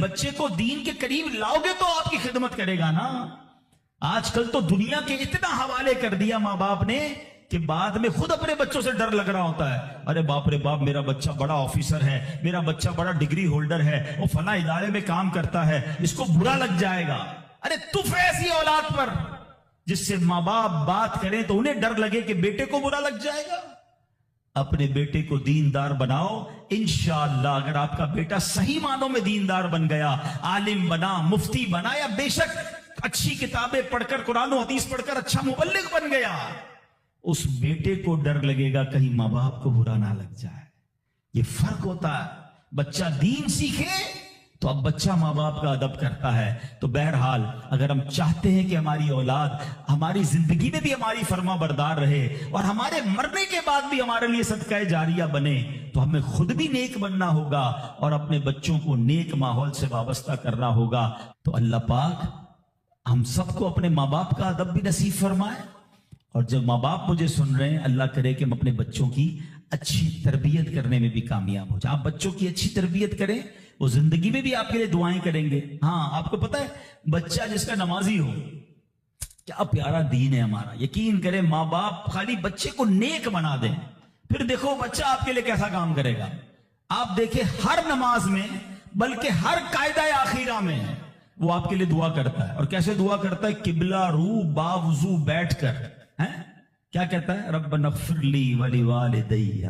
بچے کو دین کے قریب لاؤ گے تو آپ کی خدمت کرے گا نا. آج کل تو دنیا کے اتنا حوالے کر دیا ماں باپ نے کہ بعد میں خود اپنے بچوں سے ڈر لگ رہا ہوتا ہے. ارے باپ رے باپ، میرا بچہ بڑا آفیسر ہے، میرا بچہ بڑا ڈگری ہولڈر ہے، وہ فلاں ادارے میں کام کرتا ہے، اس کو برا لگ جائے گا. ارے تف ایسی اولاد پر جس سے ماں باپ بات کریں تو انہیں ڈر لگے کہ بیٹے کو برا لگ جائے گا. اپنے بیٹے کو دیندار بناؤ. انشاءاللہ اگر آپ کا بیٹا صحیح معنوں میں دیندار بن گیا، عالم بنا، مفتی بنا، یا بے شک اچھی کتابیں پڑھ کر، قرآن و حدیث پڑھ کر اچھا مبلغ بن گیا، اس بیٹے کو ڈر لگے گا کہیں ماں باپ کو برا نہ لگ جائے. یہ فرق ہوتا ہے. بچہ دین سیکھے تو اب بچہ ماں باپ کا ادب کرتا ہے. تو بہرحال اگر ہم چاہتے ہیں کہ ہماری اولاد ہماری زندگی میں بھی ہماری فرما بردار رہے اور ہمارے مرنے کے بعد بھی ہمارے لیے صدقہ جاریہ بنے، تو ہمیں خود بھی نیک بننا ہوگا اور اپنے بچوں کو نیک ماحول سے وابستہ کرنا ہوگا. تو اللہ پاک ہم سب کو اپنے ماں باپ کا ادب بھی نصیب فرمائے. اور جب ماں باپ مجھے سن رہے ہیں، اللہ کرے کہ ہم اپنے بچوں کی اچھی تربیت کرنے میں بھی کامیاب ہو جائیں. آپ بچوں کی اچھی تربیت کریں، وہ زندگی میں بھی آپ کے لیے دعائیں کریں گے. ہاں، آپ کو پتہ ہے بچہ جس کا نمازی ہو، کیا پیارا دین ہے ہمارا. یقین کریں ماں باپ خالی بچے کو نیک بنا دیں، پھر دیکھو بچہ آپ کے لیے کیسا کام کرے گا. آپ دیکھیں ہر نماز میں، بلکہ ہر قاعدہ آخیرہ میں وہ آپ کے لیے دعا کرتا ہے. اور کیسے دعا کرتا ہے؟ قبلہ رو باوضو بیٹھ کر. کیا کہتا ہے؟ ربنا اغفر لی ولوالدی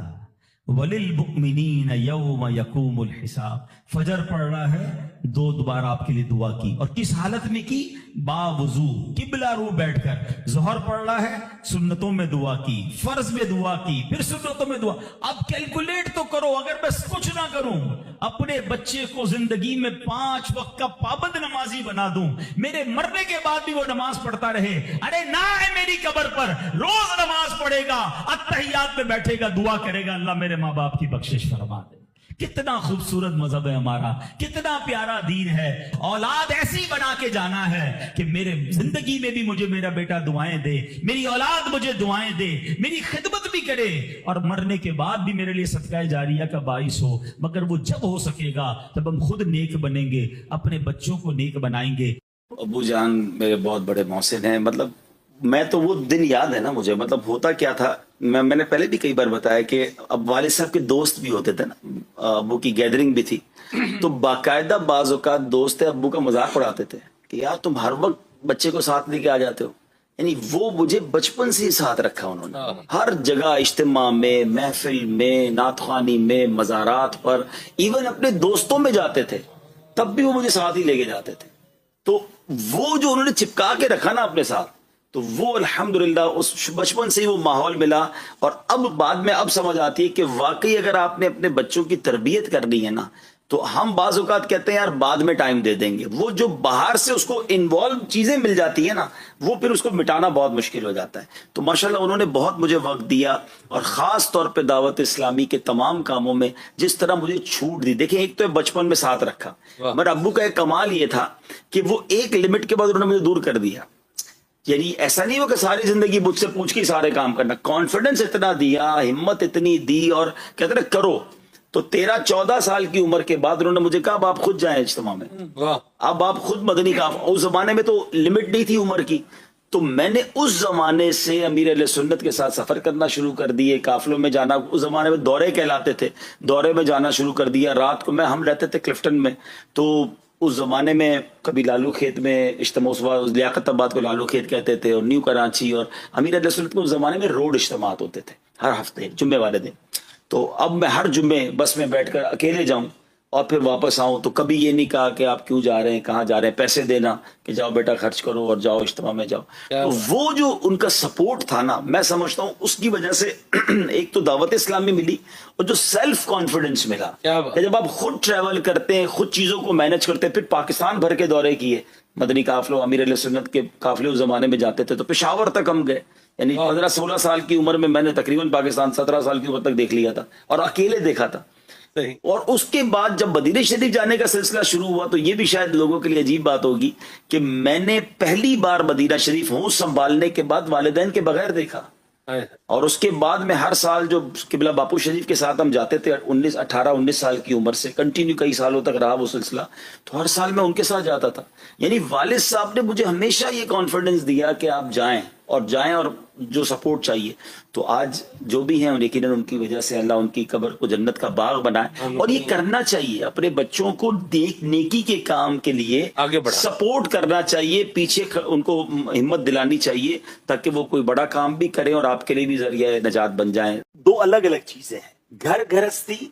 وللمؤمنین یوم یقوم الحساب. فجر پڑھ رہا ہے، 2 بار آپ کے لیے دعا کی. اور کس حالت میں کی؟ باوضو، قبلہ رو بیٹھ کر. ظہر پڑھ رہا ہے، سنتوں میں دعا کی، فرض میں دعا کی، پھر سنتوں میں دعا. اب کیلکولیٹ تو کرو، اگر میں کچھ نہ کروں، اپنے بچے کو زندگی میں 5 وقت کا پابند نمازی بنا دوں، میرے مرنے کے بعد بھی وہ نماز پڑھتا رہے. ارے نہ ہے میری قبر پر، روز نماز پڑھے گا، اتحیات میں بیٹھے گا، دعا کرے گا اللہ میرے ماں باپ کی بخشش فرما دے. کتنا خوبصورت مذہب ہے ہمارا، کتنا پیارا دین ہے. اولاد ایسی بنا کے جانا ہے کہ میرے زندگی میں بھی مجھے میرا بیٹا دعائیں دے، میری اولاد مجھے دعائیں دے، میری خدمت بھی کرے، اور مرنے کے بعد بھی میرے لیے صدقہ جاریہ کا باعث ہو. مگر وہ جب ہو سکے گا جب ہم خود نیک بنیں گے، اپنے بچوں کو نیک بنائیں گے. ابو جان میرے بہت بڑے محسن ہیں. مطلب میں تو وہ دن یاد ہے نا مجھے. مطلب ہوتا کیا تھا، میں نے پہلے بھی کئی بار بتایا کہ اب والد صاحب کے دوست بھی ہوتے تھے نا، ابو کی گیدرنگ بھی تھی، تو باقاعدہ بعض اوقات دوست ابو کا مذاق اڑاتے تھے کہ یار تم ہر وقت بچے کو ساتھ لے کے آ جاتے ہو. یعنی وہ مجھے بچپن سے ہی ساتھ رکھا انہوں نے. ہر جگہ، اجتماع میں، محفل میں، نعت خوانی میں، مزارات پر، ایون اپنے دوستوں میں جاتے تھے تب بھی وہ مجھے ساتھ ہی لے کے جاتے تھے. تو وہ جو انہوں نے چپکا کے رکھا نا اپنے ساتھ، تو وہ الحمدللہ اس بچپن سے ہی وہ ماحول ملا. اور اب بعد میں اب سمجھ آتی ہے کہ واقعی اگر آپ نے اپنے بچوں کی تربیت کرنی ہے نا، تو ہم بعض اوقات کہتے ہیں یار بعد میں ٹائم دے دیں گے. وہ جو باہر سے اس کو انوالو چیزیں مل جاتی ہیں نا، وہ پھر اس کو مٹانا بہت مشکل ہو جاتا ہے. تو ماشاءاللہ انہوں نے بہت مجھے وقت دیا، اور خاص طور پہ دعوت اسلامی کے تمام کاموں میں جس طرح مجھے چھوٹ دی. دیکھیں ایک تو بچپن میں ساتھ رکھا، مگر ابو کا ایک کمال یہ تھا کہ وہ ایک لمٹ کے بعد انہوں نے مجھے دور کر دیا. یعنی ایسا نہیں ہو کہ ساری زندگی مجھ سے پوچھ کے سارے کام کرنا. کانفیڈنس اتنا دیا، ہمت اتنی دی، اور کہتے ہیں کرو. تو 13-14 سال کی عمر کے بعد انہوں نے مجھے کہا اب آپ خود جائیں اجتماع میں، اب آپ خود مدنی کا. اس زمانے میں تو لمٹ نہیں تھی عمر کی. تو میں نے اس زمانے سے امیر اہل سنت کے ساتھ سفر کرنا شروع کر دیے، قافلوں میں جانا. اس زمانے میں دورے کہلاتے تھے، دورے میں جانا شروع کر دیا. رات کو ہم رہتے تھے کلفٹن میں، تو اس زمانے میں کبھی لالو کھیت میں اجتماع، لیاقت آباد کو لالو کھیت کہتے تھے، اور نیو کراچی. اور امیر اہل سنت کو اس زمانے میں روڈ اجتماعات ہوتے تھے ہر ہفتے جمعے والے دن. تو اب میں ہر جمعے بس میں بیٹھ کر اکیلے جاؤں اور پھر واپس آؤں. تو کبھی یہ نہیں کہا کہ آپ کیوں جا رہے ہیں، کہاں جا رہے ہیں، پیسے دینا کہ جاؤ بیٹا خرچ کرو اور جاؤ اجتماع میں جاؤ. تو وہ جو ان کا سپورٹ تھا نا، میں سمجھتا ہوں اس کی وجہ سے ایک تو دعوت اسلامی ملی، اور جو سیلف کانفیڈنس ملا کہ جب آپ خود ٹریول کرتے ہیں، خود چیزوں کو مینج کرتے ہیں. پھر پاکستان بھر کے دورے کیے، مدنی قافلوں، امیر علیہ سنت کے قافلے اس زمانے میں جاتے تھے. تو پشاور تک ہم گئے. یعنی 15-16 سال کی عمر میں نے تقریباً پاکستان 17 سال کی عمر تک دیکھ لیا تھا، اور اکیلے دیکھا تھا. اور اس کے بعد جب مدینہ شریف جانے کا سلسلہ شروع ہوا، تو یہ بھی شاید لوگوں کے لیے عجیب بات ہوگی کہ میں نے پہلی بار مدینہ شریف ہوں سنبھالنے کے بعد والدین کے بغیر دیکھا. اور اس کے بعد میں ہر سال جو قبلہ باپو شریف کے ساتھ ہم جاتے تھے 18-19 سال کی عمر سے کنٹینیو کئی سالوں تک رہا وہ سلسلہ, تو ہر سال میں ان کے ساتھ جاتا تھا. یعنی والد صاحب نے مجھے ہمیشہ یہ کانفیڈنس دیا کہ آپ جائیں اور جو سپورٹ چاہیے. تو آج جو بھی ہیں یقیناً ان کی وجہ سے اللہ ان کی قبر کو جنت کا باغ بنائے. اور یہ کرنا چاہیے, اپنے بچوں کو نیکی کے کام کے لیے آگے بڑھا سپورٹ کرنا چاہیے, پیچھے ان کو ہمت دلانی چاہیے تاکہ وہ کوئی بڑا کام بھی کریں اور آپ کے لیے بھی ذریعہ نجات بن جائیں. دو الگ الگ چیزیں ہیں, گھر گھرستی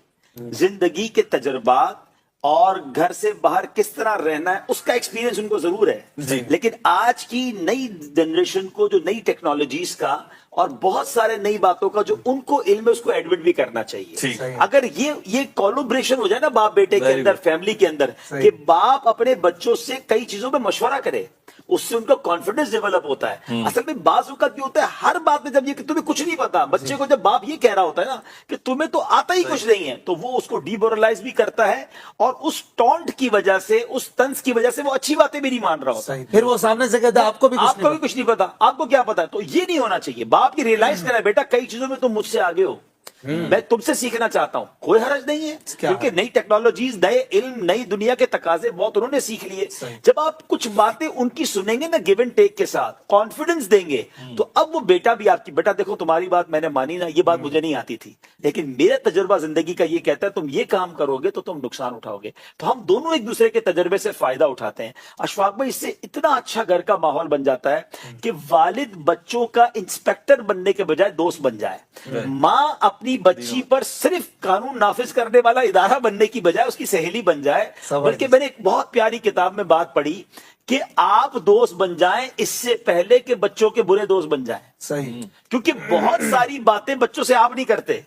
زندگی کے تجربات اور گھر سے باہر کس طرح رہنا ہے اس کا ایکسپیرینس ان کو ضرور ہے, لیکن آج کی نئی جنریشن کو جو نئی ٹیکنالوجیز کا اور بہت سارے نئی باتوں کا جو ان کو علم ہے اس کو ایڈمٹ بھی کرنا چاہیے. اگر یہ کولابریشن ہو جائے نا باپ بیٹے کے اندر, فیملی کے اندر, کہ باپ اپنے بچوں سے کئی چیزوں پہ مشورہ کرے, اس سے ان کا کانفیڈنس ڈیولپ ہوتا ہے. اصل میں بعض اوقات یہ ہوتا ہے ہر بات میں جب یہ کہ تمہیں کچھ نہیں پتا, بچے کو جب باپ یہ کہہ رہا ہوتا ہے نا کہ تمہیں تو آتا ہی کچھ نہیں ہے, تو وہ اس کو ڈیمورلائز بھی کرتا ہے اور اس ٹونٹ کی وجہ سے, اس طنز کی وجہ سے وہ اچھی باتیں بھی نہیں مان رہا ہوتا. پھر وہ سامنے سے کہتا ہے آپ کو بھی کچھ نہیں پتا, آپ کو کیا پتا. تو یہ نہیں ہونا چاہیے. باپ کی ریئلائز کرنا, بیٹا کئی چیزوں میں تم مجھ سے آگے ہو, میں تم سے سیکھنا چاہتا ہوں, کوئی حرج نہیں ہے, کیونکہ نئی ٹیکنالوجیز, نئے علم, نئی دنیا کے تقاضے بہت انہوں نے سیکھ لیے. جب آپ کچھ باتیں ان کی سنیں گے نا گیو اینڈ ٹیک کے ساتھ, کانفیڈنس دیں گے, تو اب وہ بیٹا بھی آپ کی, بیٹا دیکھو تمہاری بات میں نے مانی نا, یہ بات مجھے نہیں آتی تھی, لیکن میرا تجربہ زندگی کا یہ کہتا ہے تم یہ کام کرو گے تو تم نقصان اٹھاؤ گے. تو ہم دونوں ایک دوسرے کے تجربے سے فائدہ اٹھاتے ہیں. اشفاق بھائی, اس سے اتنا اچھا گھر کا ماحول بن جاتا ہے کہ والد بچوں کا انسپیکٹر بننے کے بجائے دوست بن جائے, ماں اپنی بچی پر صرف قانون نافذ کرنے والا ادارہ بننے کی بجائے اس کی سہیلی بن جائے. بلکہ میں نے ایک بہت پیاری کتاب میں بات پڑھی کہ آپ دوست بن جائیں اس سے پہلے کہ بچوں کے برے دوست بن جائیں. صحیح, کیونکہ بہت ساری باتیں بچوں سے آپ نہیں کرتے,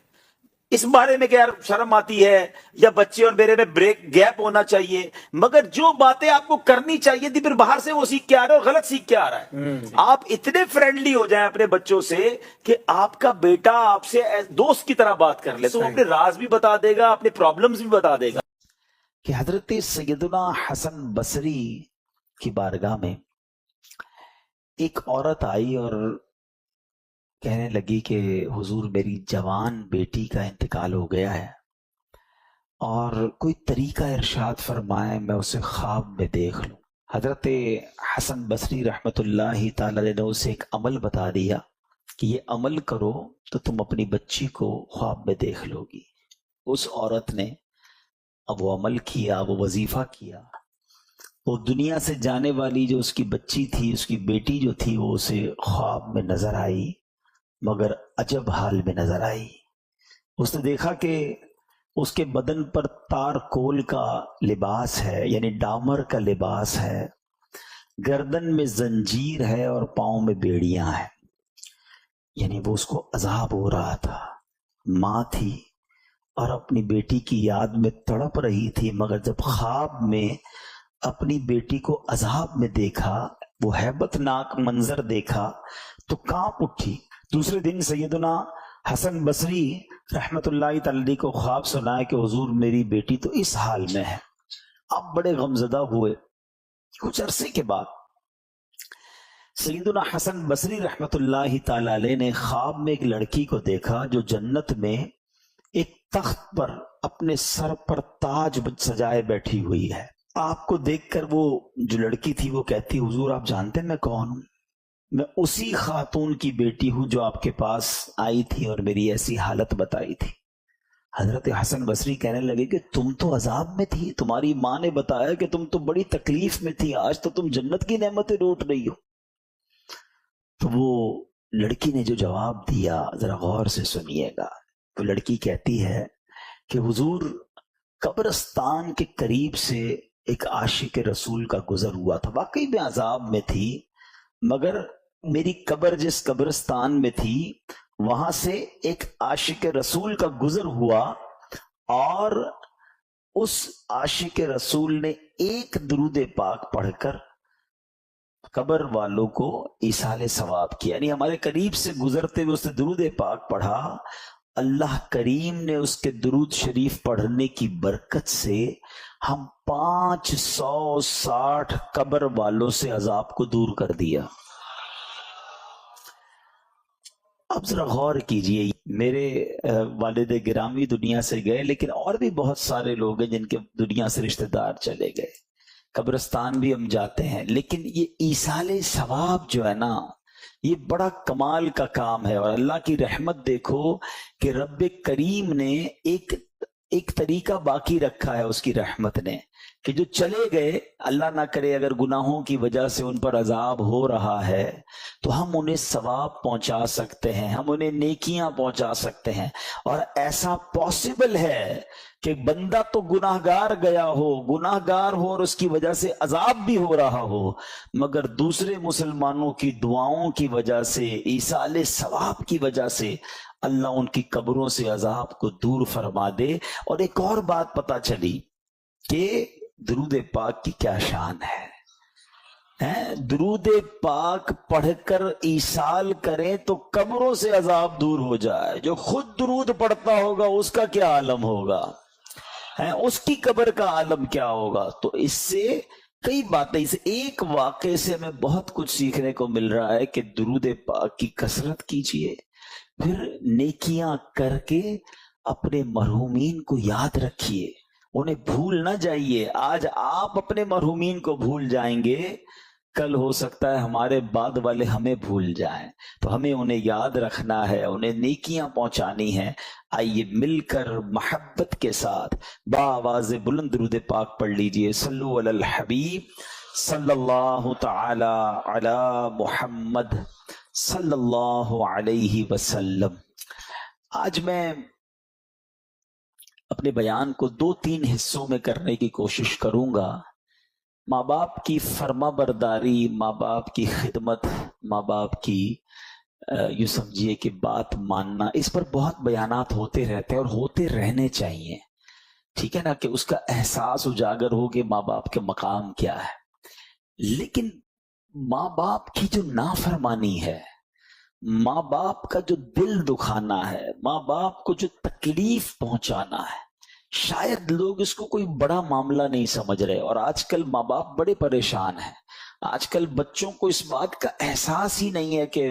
اس بارے میں کہ یار شرم آتی ہے یا بچے اور میرے میں بریک گیپ ہونا چاہیے, مگر جو باتیں آپ کو کرنی چاہیے تھی پھر باہر سے وہ سیکھ کے آ رہا ہے اور غلط سیکھ کے آ رہا ہے. آپ اتنے فرینڈلی ہو جائیں اپنے بچوں سے کہ آپ کا بیٹا آپ سے دوست کی طرح بات کر لے, تو وہ اپنے راز بھی بتا دے گا, اپنے پرابلمز بھی بتا دے گا. کہ حضرت سیدنا حسن بصری کی بارگاہ میں ایک عورت آئی اور کہنے لگی کہ حضور میری جوان بیٹی کا انتقال ہو گیا ہے اور کوئی طریقہ ارشاد فرمائے میں اسے خواب میں دیکھ لوں. حضرت حسن بصری رحمت اللہ تعالی نے اسے ایک عمل بتا دیا کہ یہ عمل کرو تو تم اپنی بچی کو خواب میں دیکھ لو گی. اس عورت نے اب وہ عمل کیا, وہ وظیفہ کیا, وہ دنیا سے جانے والی جو اس کی بچی تھی, اس کی بیٹی جو تھی, وہ اسے خواب میں نظر آئی, مگر عجب حال میں نظر آئی. اس نے دیکھا کہ اس کے بدن پر تار کول کا لباس ہے, یعنی ڈامر کا لباس ہے, گردن میں زنجیر ہے اور پاؤں میں بیڑیاں ہیں. یعنی وہ اس کو عذاب ہو رہا تھا. ماں تھی اور اپنی بیٹی کی یاد میں تڑپ رہی تھی, مگر جب خواب میں اپنی بیٹی کو عذاب میں دیکھا, وہ ہیبت ناک منظر دیکھا تو کانپ اٹھی. دوسرے دن سیدنا حسن بصری رحمت اللہ تعالی کو خواب سنا کہ حضور میری بیٹی تو اس حال میں ہے. اب بڑے غمزدہ ہوئے. کچھ عرصے کے بعد سیدنا حسن بصری رحمت اللہ تعالی علیہ نے خواب میں ایک لڑکی کو دیکھا جو جنت میں ایک تخت پر اپنے سر پر تاج سجائے بیٹھی ہوئی ہے. آپ کو دیکھ کر وہ جو لڑکی تھی وہ کہتی حضور آپ جانتے ہیں میں کون ہوں؟ میں اسی خاتون کی بیٹی ہوں جو آپ کے پاس آئی تھی اور میری ایسی حالت بتائی تھی. حضرت حسن بصری کہنے لگے کہ تم تو عذاب میں تھی, تمہاری ماں نے بتایا کہ تم تو بڑی تکلیف میں تھی, آج تو تم جنت کی نعمتیں لوٹ رہی ہو. تو وہ لڑکی نے جو جواب دیا ذرا غور سے سنیے گا. وہ لڑکی کہتی ہے کہ حضور قبرستان کے قریب سے ایک عاشق رسول کا گزر ہوا تھا, واقعی میں عذاب میں تھی, مگر میری قبر جس قبرستان میں تھی وہاں سے ایک عاشق رسول کا گزر ہوا اور اس عاشق رسول نے ایک درود پاک پڑھ کر قبر والوں کو ایصال ثواب کیا. یعنی ہمارے قریب سے گزرتے ہوئے اس نے درود پاک پڑھا, اللہ کریم نے اس کے درود شریف پڑھنے کی برکت سے ہم 560 قبر والوں سے عذاب کو دور کر دیا. اب ذرا غور کیجئے، میرے والد گرامی دنیا سے گئے، لیکن اور بھی بہت سارے لوگ ہیں جن کے دنیا سے رشتہ دار چلے گئے، قبرستان بھی ہم جاتے ہیں، لیکن یہ ایصال ثواب جو ہے نا، یہ بڑا کمال کا کام ہے۔ اور اللہ کی رحمت دیکھو کہ رب کریم نے ایک طریقہ باقی رکھا ہے اس کی رحمت نے، کہ جو چلے گئے، اللہ نہ کرے اگر گناہوں کی وجہ سے ان پر عذاب ہو رہا ہے تو ہم انہیں ثواب پہنچا سکتے ہیں، ہم انہیں نیکیاں پہنچا سکتے ہیں۔ اور ایسا پاسبل ہے کہ بندہ تو گناہگار گیا ہو، گناہگار ہو اور اس کی وجہ سے عذاب بھی ہو رہا ہو، مگر دوسرے مسلمانوں کی دعاؤں کی وجہ سے، ایصال ثواب کی وجہ سے اللہ ان کی قبروں سے عذاب کو دور فرما دے۔ اور ایک اور بات پتہ چلی کہ درود پاک کی کیا شان ہے۔ درود پاک پڑھ کر ایصال کریں تو قبروں سے عذاب دور ہو جائے۔ جو خود درود پڑھتا ہوگا اس کا کیا عالم ہوگا، اس کی قبر کا عالم کیا ہوگا۔ تو اس سے کئی باتیں، اس ایک واقعے سے ہمیں بہت کچھ سیکھنے کو مل رہا ہے کہ درود پاک کی کثرت کیجئے، پھر نیکیاں کر کے اپنے مرحومین کو یاد رکھیے، انہیں بھول نہ جائیے۔ آج آپ اپنے مرحومین کو بھول جائیں گے، کل ہو سکتا ہے ہمارے بعد والے ہمیں بھول جائیں، تو ہمیں انہیں یاد رکھنا ہے، انہیں نیکیاں پہنچانی ہیں۔ آئیے مل کر محبت کے ساتھ بآواز بلند درود پاک پڑھ لیجئے۔ صلو علی الحبیب صلی اللہ تعالی علی محمد صلی اللہ علیہ وسلم۔ آج میں اپنے بیان کو 2-3 حصوں میں کرنے کی کوشش کروں گا۔ ماں باپ کی فرما برداری، ماں باپ کی خدمت، ماں باپ کی یوں سمجھیے کہ بات ماننا، اس پر بہت بیانات ہوتے رہتے ہیں اور ہوتے رہنے چاہیے، ٹھیک ہے نا، کہ اس کا احساس اجاگر ہو کہ ماں باپ کے مقام کیا ہے۔ لیکن ماں باپ کی جو نافرمانی ہے، ماں باپ کا جو دل دکھانا ہے، ماں باپ کو جو تکلیف پہنچانا ہے، شاید لوگ اس کو کوئی بڑا معاملہ نہیں سمجھ رہے، اور آج کل ماں باپ بڑے پریشان ہیں۔ آج کل بچوں کو اس بات کا احساس ہی نہیں ہے کہ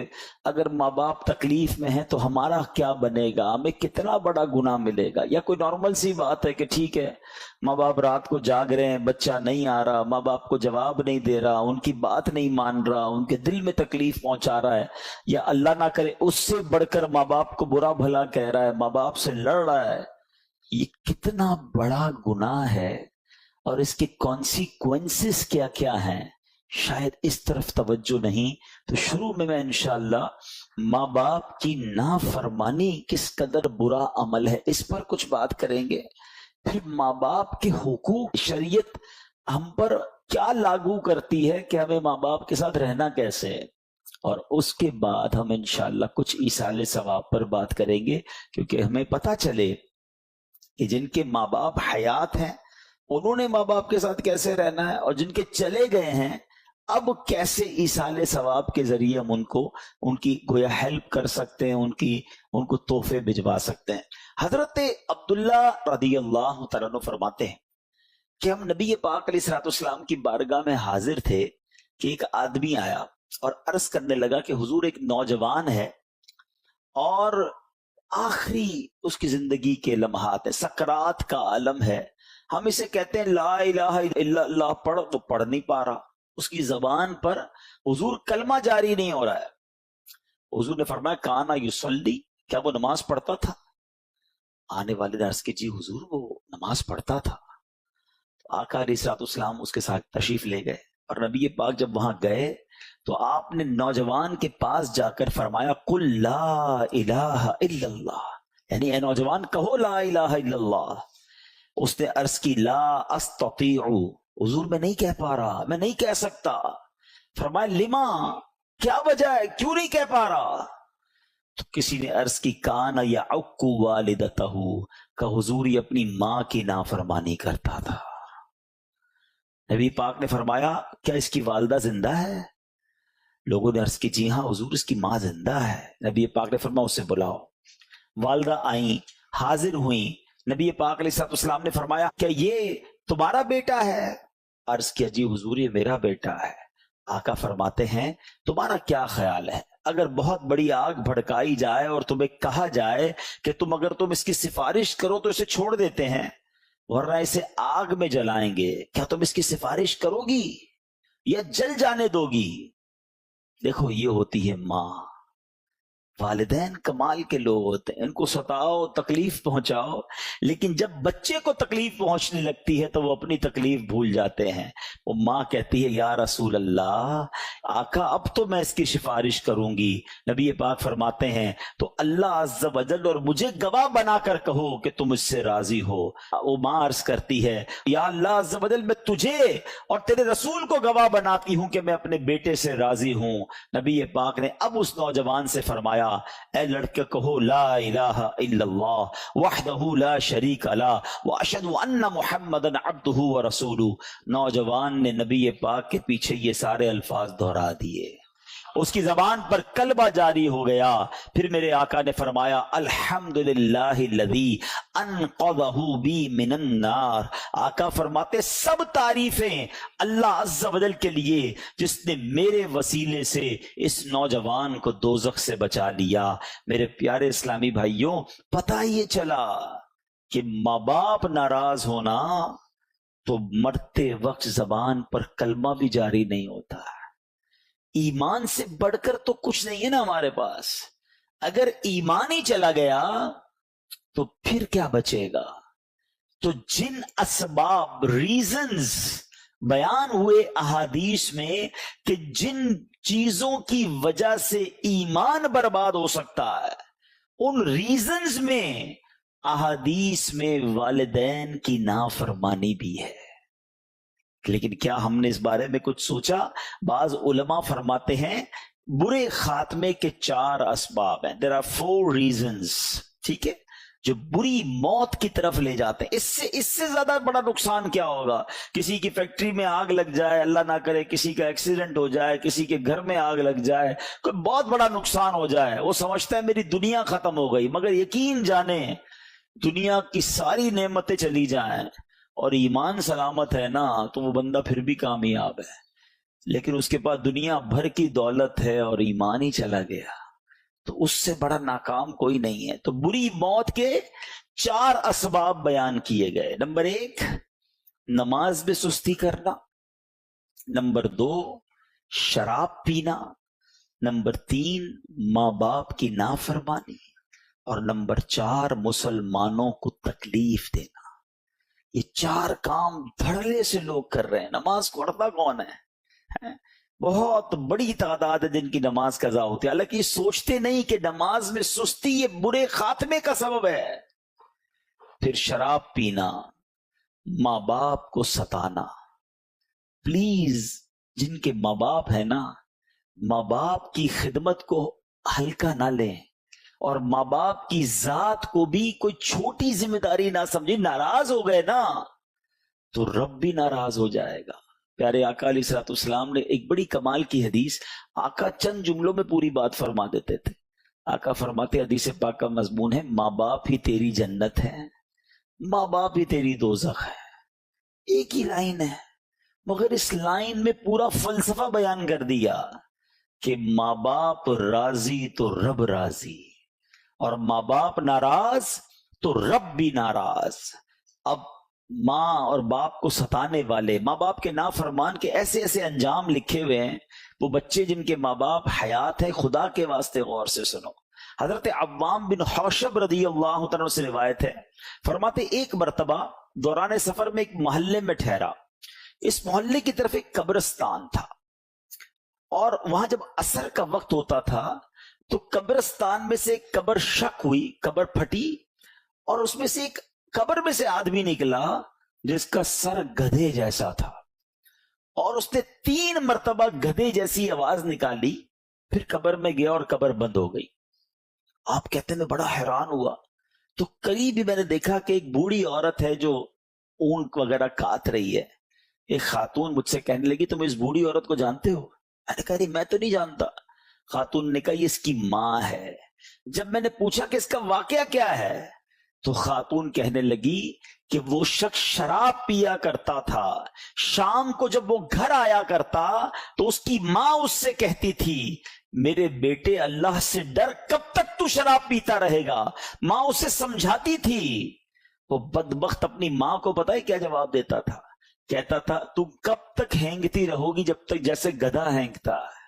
اگر ماں باپ تکلیف میں ہیں تو ہمارا کیا بنے گا، ہمیں کتنا بڑا گناہ ملے گا۔ یا کوئی نارمل سی بات ہے کہ ٹھیک ہے ماں باپ رات کو جاگ رہے ہیں، بچہ نہیں آ رہا، ماں باپ کو جواب نہیں دے رہا، ان کی بات نہیں مان رہا، ان کے دل میں تکلیف پہنچا رہا ہے، یا اللہ نہ کرے اس سے بڑھ کر ماں باپ کو برا بھلا کہہ رہا ہے، ماں باپ سے لڑ رہا ہے، یہ کتنا بڑا گناہ ہے اور اس کے کانسیکوینسز کیا کیا ہیں، شاید اس طرف توجہ نہیں۔ تو شروع میں انشاءاللہ ماں باپ کی نافرمانی کس قدر برا عمل ہے اس پر کچھ بات کریں گے، پھر ماں باپ کے حقوق شریعت ہم پر کیا لاگو کرتی ہے کہ ہمیں ماں باپ کے ساتھ رہنا کیسے ہے، اور اس کے بعد ہم انشاءاللہ کچھ ایصال ثواب پر بات کریں گے، کیونکہ ہمیں پتہ چلے کہ جن کے ماں باپ حیات ہیں انہوں نے ماں باپ کے ساتھ کیسے رہنا ہے، اور جن کے چلے گئے ہیں اب کیسے ایصال ثواب کے ذریعے ہم ان کی گویا ہیلپ کر سکتے ہیں، ان کو تحفے بھجوا سکتے ہیں۔ حضرت عبداللہ رضی اللہ تعالیٰ عنہ فرماتے ہیں کہ ہم نبی پاک علیہ الصلوۃ والسلام کی بارگاہ میں حاضر تھے کہ ایک آدمی آیا اور عرض کرنے لگا کہ حضور ایک نوجوان ہے اور آخری اس کی زندگی کے لمحات ہے، سکرات کا عالم ہے، ہم اسے کہتے ہیں لا الہ الا اللہ پڑھ، وہ پڑھ نہیں پا رہا، اس کی زبان پر حضور کلمہ جاری نہیں ہو رہا ہے۔ حضور نے فرمایا کانا یصلی، کیا وہ نماز پڑھتا تھا؟ آنے والے نے عرض کی جی حضور وہ نماز پڑھتا تھا۔ آقا علیہ الصلوۃ والسلام اس کے ساتھ تشریف لے گئے، اور نبی پاک جب وہاں گئے تو آپ نے نوجوان کے پاس جا کر فرمایا قل لا الہ الا اللہ، یعنی اے نوجوان کہو لا الہ الا اللہ۔ اس نے عرض کی لا استطیع، حضور میں نہیں کہہ پا رہا، میں نہیں کہہ سکتا۔ فرمایا لما، کیا وجہ ہے، کیوں نہیں کہہ پا رہا؟ تو کسی نے عرض کی کان یعق والدتہ، کہ حضور یہ اپنی ماں کی نافرمانی کرتا تھا۔ نبی پاک نے فرمایا کیا اس کی والدہ زندہ ہے؟ لوگوں نے عرض کی جی ہاں حضور اس کی ماں زندہ ہے۔ نبی پاک نے فرمایا اسے بلاؤ۔ والدہ آئیں، حاضر ہوئیں، نبی پاک علیہ الصلوۃ والسلام نے فرمایا کیا یہ تمہارا بیٹا ہے؟ عرض کیا جی حضور یہ میرا بیٹا ہے۔ آقا فرماتے ہیں تمہارا کیا خیال ہے؟ اگر بہت بڑی آگ بھڑکائی جائے اور تمہیں کہا جائے کہ اگر تم اس کی سفارش کرو تو اسے چھوڑ دیتے ہیں ورنہ اسے آگ میں جلائیں گے، کیا تم اس کی سفارش کرو گی یا جل جانے دو گی؟ دیکھو یہ ہوتی ہے ماں۔ والدین کمال کے لوگ ہوتے ہیں، ان کو ستاؤ، تکلیف پہنچاؤ، لیکن جب بچے کو تکلیف پہنچنے لگتی ہے تو وہ اپنی تکلیف بھول جاتے ہیں۔ وہ ماں کہتی ہے یا رسول اللہ، آقا اب تو میں اس کی سفارش کروں گی۔ نبی پاک فرماتے ہیں تو اللہ عز و جل اور مجھے گواہ بنا کر کہو کہ تم اس سے راضی ہو۔ وہ ماں عرض کرتی ہے یا اللہ عز و جل، میں تجھے اور تیرے رسول کو گواہ بناتی ہوں کہ میں اپنے بیٹے سے راضی ہوں۔ نبی پاک نے اب اس نوجوان سے فرمایا اے لڑکے کہو لا الہ الا اللہ وحدہ لا شریک لہ واشہد ان محمدا عبدہ ورسولہ۔ نوجوان نے نبی پاک کے پیچھے یہ سارے الفاظ دہرا دیے، اس کی زبان پر کلمہ جاری ہو گیا۔ پھر میرے آقا نے فرمایا الحمدللہ الذی انقذہ بی من النار۔ آقا فرماتے سب تعریفیں اللہ عز و جل کے لیے جس نے میرے وسیلے سے اس نوجوان کو دوزخ سے بچا لیا۔ میرے پیارے اسلامی بھائیوں، پتہ یہ چلا کہ ماں باپ ناراض ہونا تو مرتے وقت زبان پر کلمہ بھی جاری نہیں ہوتا۔ ایمان سے بڑھ کر تو کچھ نہیں ہے نا ہمارے پاس۔ اگر ایمان ہی چلا گیا تو پھر کیا بچے گا؟ تو جن اسباب ریزنز بیان ہوئے احادیث میں کہ جن چیزوں کی وجہ سے ایمان برباد ہو سکتا ہے، ان ریزنز میں احادیث میں والدین کی نافرمانی بھی ہے۔ لیکن کیا ہم نے اس بارے میں کچھ سوچا؟ بعض علماء فرماتے ہیں برے خاتمے کے 4 اسباب ہیں۔ There are 4 reasons، ٹھیک ہے، جو بری موت کی طرف لے جاتے ہیں۔ اس سے زیادہ بڑا نقصان کیا ہوگا؟ کسی کی فیکٹری میں آگ لگ جائے، اللہ نہ کرے کسی کا ایکسیڈنٹ ہو جائے، کسی کے گھر میں آگ لگ جائے، کوئی بہت بڑا نقصان ہو جائے، وہ سمجھتا ہے میری دنیا ختم ہو گئی، مگر یقین جانیں دنیا کی ساری نعمتیں چلی جائیں اور ایمان سلامت ہے نا تو وہ بندہ پھر بھی کامیاب ہے، لیکن اس کے پاس دنیا بھر کی دولت ہے اور ایمان ہی چلا گیا تو اس سے بڑا ناکام کوئی نہیں ہے۔ تو بری موت کے 4 اسباب بیان کیے گئے۔ نمبر 1 نماز میں سستی کرنا، نمبر 2 شراب پینا، نمبر 3 ماں باپ کی نافرمانی، اور نمبر 4 مسلمانوں کو تکلیف دینا۔ یہ 4 کام دھڑلے سے لوگ کر رہے ہیں۔ نماز پڑھتا کون ہے؟ بہت بڑی تعداد ہے جن کی نماز قضا ہوتی ہے، حالانکہ یہ سوچتے نہیں کہ نماز میں سستی یہ برے خاتمے کا سبب ہے۔ پھر شراب پینا، ماں باپ کو ستانا۔ پلیز جن کے ماں باپ ہیں نا، ماں باپ کی خدمت کو ہلکا نہ لیں اور ماں باپ کی ذات کو بھی کوئی چھوٹی ذمہ داری نہ سمجھیں۔ ناراض ہو گئے نا تو رب بھی ناراض ہو جائے گا۔ پیارے آقا علیہ الصلوۃ والسلام نے ایک بڑی کمال کی حدیث، آقا چند جملوں میں پوری بات فرما دیتے تھے۔ آقا فرماتے، حدیث پاک کا مضمون ہے ماں باپ ہی تیری جنت ہے، ماں باپ ہی تیری دوزخ ہے۔ ایک ہی لائن ہے مگر اس لائن میں پورا فلسفہ بیان کر دیا کہ ماں باپ راضی تو رب راضی، اور ماں باپ ناراض تو رب بھی ناراض۔ اب ماں اور باپ کو ستانے والے، ماں باپ کے نافرمان کے ایسے ایسے انجام لکھے ہوئے ہیں۔ وہ بچے جن کے ماں باپ حیات ہے، خدا کے واسطے غور سے سنو۔ حضرت عوام بن حوشب رضی اللہ تعالیٰ سے روایت ہے، فرماتے ایک مرتبہ دوران سفر میں ایک محلے میں ٹھہرا۔ اس محلے کی طرف ایک قبرستان تھا، اور وہاں جب عصر کا وقت ہوتا تھا تو قبرستان میں سے ایک قبر شق ہوئی، قبر پھٹی، اور اس میں سے ایک قبر میں سے آدمی نکلا جس کا سر گدھے جیسا تھا، اور اس نے 3 مرتبہ گدھے جیسی آواز نکالی، پھر قبر میں گیا اور قبر بند ہو گئی۔ آپ کہتے ہیں میں بڑا حیران ہوا، تو قریب ہی میں نے دیکھا کہ ایک بوڑھی عورت ہے جو اونٹ وغیرہ کاٹ رہی ہے۔ ایک خاتون مجھ سے کہنے لگی تم اس بوڑھی عورت کو جانتے ہو؟ میں نے کہا نہیں میں تو نہیں جانتا۔ خاتون نے کہا یہ اس کی ماں ہے۔ جب میں نے پوچھا کہ اس کا واقعہ کیا ہے تو خاتون کہنے لگی کہ وہ شخص شراب پیا کرتا تھا، شام کو جب وہ گھر آیا کرتا تو اس کی ماں اس سے کہتی تھی میرے بیٹے اللہ سے ڈر، کب تک تو شراب پیتا رہے گا؟ ماں اسے سمجھاتی تھی. وہ بدبخت اپنی ماں کو پتہ ہے کیا جواب دیتا تھا؟ کہتا تھا تم کب تک ہینگتی رہو گی جب تک جیسے گدھا ہینگتا ہے.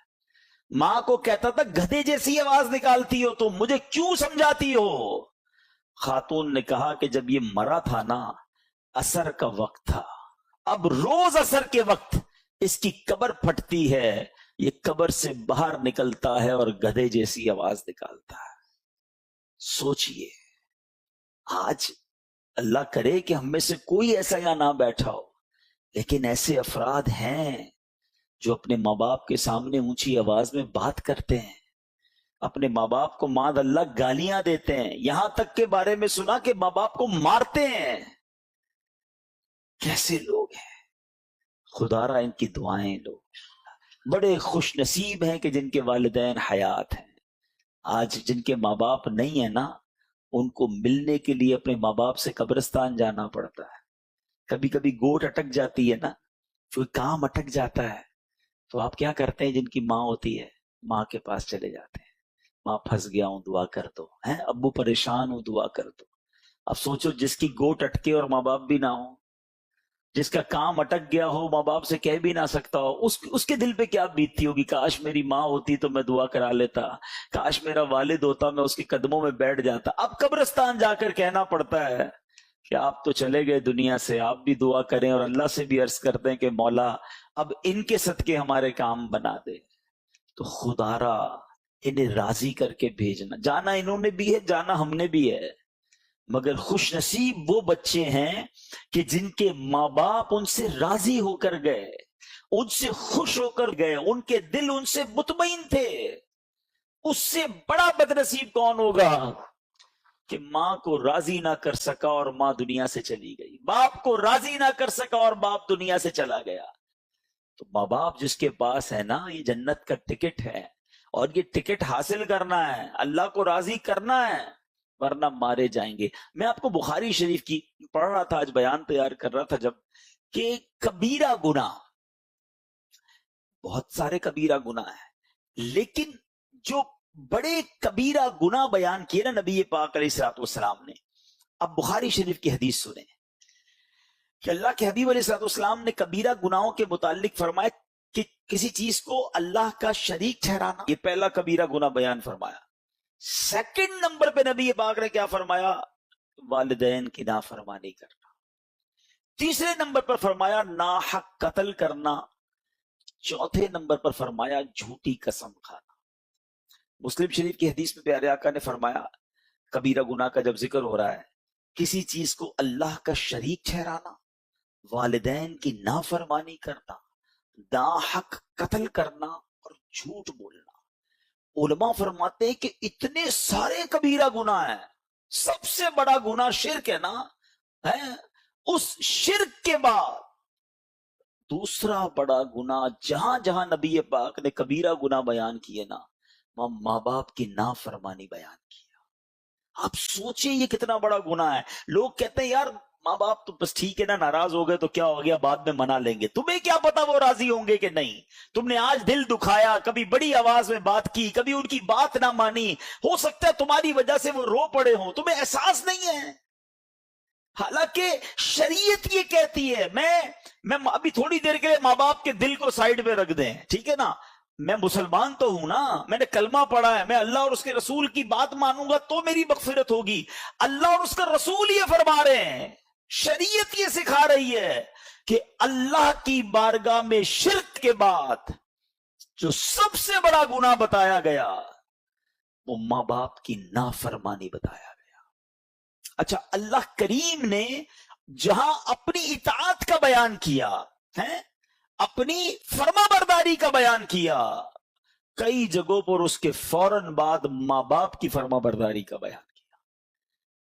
ماں کو کہتا تھا گدھے جیسی آواز نکالتی ہو تم، مجھے کیوں سمجھاتی ہو؟ خاتون نے کہا کہ جب یہ مرا تھا نا، عصر کا وقت تھا، اب روز عصر کے وقت اس کی قبر پھٹتی ہے، یہ قبر سے باہر نکلتا ہے اور گدھے جیسی آواز نکالتا ہے. سوچئے، آج اللہ کرے کہ ہم میں سے کوئی ایسا یا نہ بیٹھا ہو، لیکن ایسے افراد ہیں جو اپنے ماں باپ کے سامنے اونچی آواز میں بات کرتے ہیں، اپنے ماں باپ کو معاذ اللہ گالیاں دیتے ہیں، یہاں تک کے بارے میں سنا کہ ماں باپ کو مارتے ہیں. کیسے لوگ ہیں؟ خدا را ان کی دعائیں لوگ بڑے خوش نصیب ہیں کہ جن کے والدین حیات ہیں. آج جن کے ماں باپ نہیں ہیں نا، ان کو ملنے کے لیے اپنے ماں باپ سے قبرستان جانا پڑتا ہے. کبھی کبھی گوٹ اٹک جاتی ہے نا، کوئی کام اٹک جاتا ہے، تو آپ کیا کرتے ہیں؟ جن کی ماں ہوتی ہے ماں کے پاس چلے جاتے ہیں، ماں پھنس گیا ہوں دعا کر دو، ابو پریشان ہوں دعا کر دو. اب سوچو جس کی گوٹ اٹکے اور ماں باپ بھی نہ ہو، جس کا کام اٹک گیا ہو، ماں باپ سے کہہ بھی نہ سکتا ہو، اس کے دل پہ کیا بیتتی ہوگی؟ کاش میری ماں ہوتی تو میں دعا کرا لیتا، کاش میرا والد ہوتا میں اس کے قدموں میں بیٹھ جاتا. اب قبرستان جا کر کہنا پڑتا ہے کہ آپ تو چلے گئے دنیا سے، آپ بھی دعا کریں اور اللہ سے بھی عرض کرتے ہیں کہ مولا اب ان کے صدقے ہمارے کام بنا دے. تو خدا را انہیں راضی کر کے بھیجنا. جانا انہوں نے بھی ہے، جانا ہم نے بھی ہے، مگر خوش نصیب وہ بچے ہیں کہ جن کے ماں باپ ان سے راضی ہو کر گئے، ان سے خوش ہو کر گئے، ان کے دل ان سے مطمئن تھے. اس سے بڑا بدنصیب کون ہوگا کہ ماں کو راضی نہ کر سکا اور ماں دنیا سے چلی گئی، باپ کو راضی نہ کر سکا اور باپ دنیا سے چلا گیا. تو ماں باپ جس کے پاس ہے نا، یہ جنت کا ٹکٹ ہے، اور یہ ٹکٹ حاصل کرنا ہے، اللہ کو راضی کرنا ہے، ورنہ مارے جائیں گے. میں آپ کو بخاری شریف کی پڑھ رہا تھا، آج بیان تیار کر رہا تھا جب، کہ کبیرہ گناہ، بہت سارے کبیرہ گناہ ہیں، لیکن جو بڑے کبیرہ گناہ بیان کیے نا نبی پاک علیہ الصلوۃ والسلام نے. اب بخاری شریف کی حدیث سنیں کہ اللہ کے حبیب علیہ الصلوۃ والسلام نے کبیرہ گناہوں کے متعلق فرمایا کہ کسی چیز کو اللہ کا شریک ٹھہرانا، یہ پہلا کبیرہ گناہ بیان فرمایا. سیکنڈ نمبر پہ نبی پاک نے کیا فرمایا؟ والدین کی نافرمانی کرنا. تیسرے نمبر پر فرمایا ناحق قتل کرنا. چوتھے نمبر پر فرمایا جھوٹی قسم کھانا. مسلم شریف کی حدیث میں پیارے آقا نے فرمایا کبیرہ گناہ کا جب ذکر ہو رہا ہے، کسی چیز کو اللہ کا شریک ٹھہرانا، والدین کی نافرمانی کرنا، ناحق قتل کرنا اور جھوٹ بولنا. علماء فرماتے ہیں کہ اتنے سارے کبیرہ گناہ ہیں، سب سے بڑا گناہ شرک ہے نا، اس شرک کے بعد دوسرا بڑا گناہ جہاں جہاں نبی پاک نے کبیرہ گناہ بیان کیے نا، ماں باپ کی نافرمانی بیان کیا. آپ سوچیں یہ کتنا بڑا گناہ ہے. لوگ کہتے ہیں یار ماں باپ تو بس ٹھیک ہے نا، ناراض ہو گئے تو کیا ہو گیا، بعد میں منا لیں گے. تمہیں کیا پتا وہ راضی ہوں گے کہ نہیں. تم نے آج دل دکھایا، کبھی بڑی آواز میں بات کی، کبھی ان کی بات نہ مانی، ہو سکتا ہے تمہاری وجہ سے وہ رو پڑے ہوں، تمہیں احساس نہیں ہے. حالانکہ شریعت یہ کہتی ہے، میں ابھی تھوڑی دیر کے لیے ماں باپ کے دل کو سائیڈ پہ رکھ دیں، ٹھیک ہے نا، میں مسلمان تو ہوں نا، میں نے کلمہ پڑھا ہے، میں اللہ اور اس کے رسول کی بات مانوں گا تو میری مغفرت ہوگی. اللہ اور اس کا رسول یہ فرما رہے ہیں، شریعت یہ سکھا رہی ہے کہ اللہ کی بارگاہ میں شرک کے بعد جو سب سے بڑا گناہ بتایا گیا وہ ماں باپ کی نافرمانی بتایا گیا. اچھا، اللہ کریم نے جہاں اپنی اطاعت کا بیان کیا ہے، اپنی فرما برداری کا بیان کیا، کئی جگہوں پر اس کے فوراً بعد ماں باپ کی فرما برداری کا بیان کیا.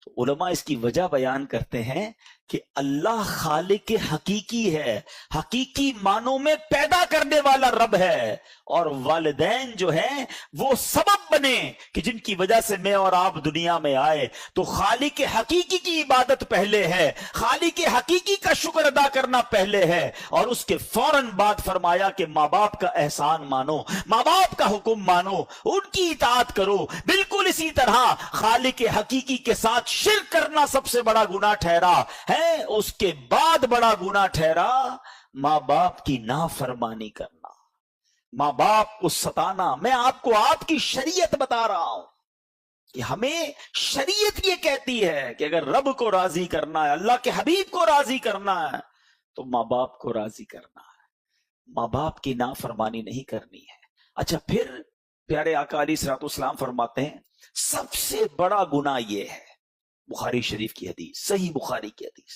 تو علماء اس کی وجہ بیان کرتے ہیں کہ اللہ خالق حقیقی ہے، حقیقی معنوں میں پیدا کرنے والا رب ہے، اور والدین جو ہیں وہ سبب بنے کہ جن کی وجہ سے میں اور آپ دنیا میں آئے. تو خالق حقیقی کی عبادت پہلے ہے، خالق حقیقی کا شکر ادا کرنا پہلے ہے، اور اس کے فوراً بعد فرمایا کہ ماں باپ کا احسان مانو، ماں باپ کا حکم مانو، ان کی اطاعت کرو. بالکل اسی طرح خالق حقیقی کے ساتھ شرک کرنا سب سے بڑا گناہ ٹھہرا ہے، اس کے بعد بڑا گناہ ٹھہرا ماں باپ کی نافرمانی کرنا، ماں باپ کو ستانا. میں آپ کو آپ کی شریعت بتا رہا ہوں کہ ہمیں شریعت یہ کہتی ہے کہ اگر رب کو راضی کرنا ہے، اللہ کے حبیب کو راضی کرنا ہے، تو ماں باپ کو راضی کرنا ہے، ماں باپ کی نافرمانی نہیں کرنی ہے. اچھا، پھر پیارے آقا علیہ الصلوۃ والسلام فرماتے ہیں سب سے بڑا گناہ یہ ہے، بخاری شریف کی حدیث، صحیح بخاری کی حدیث،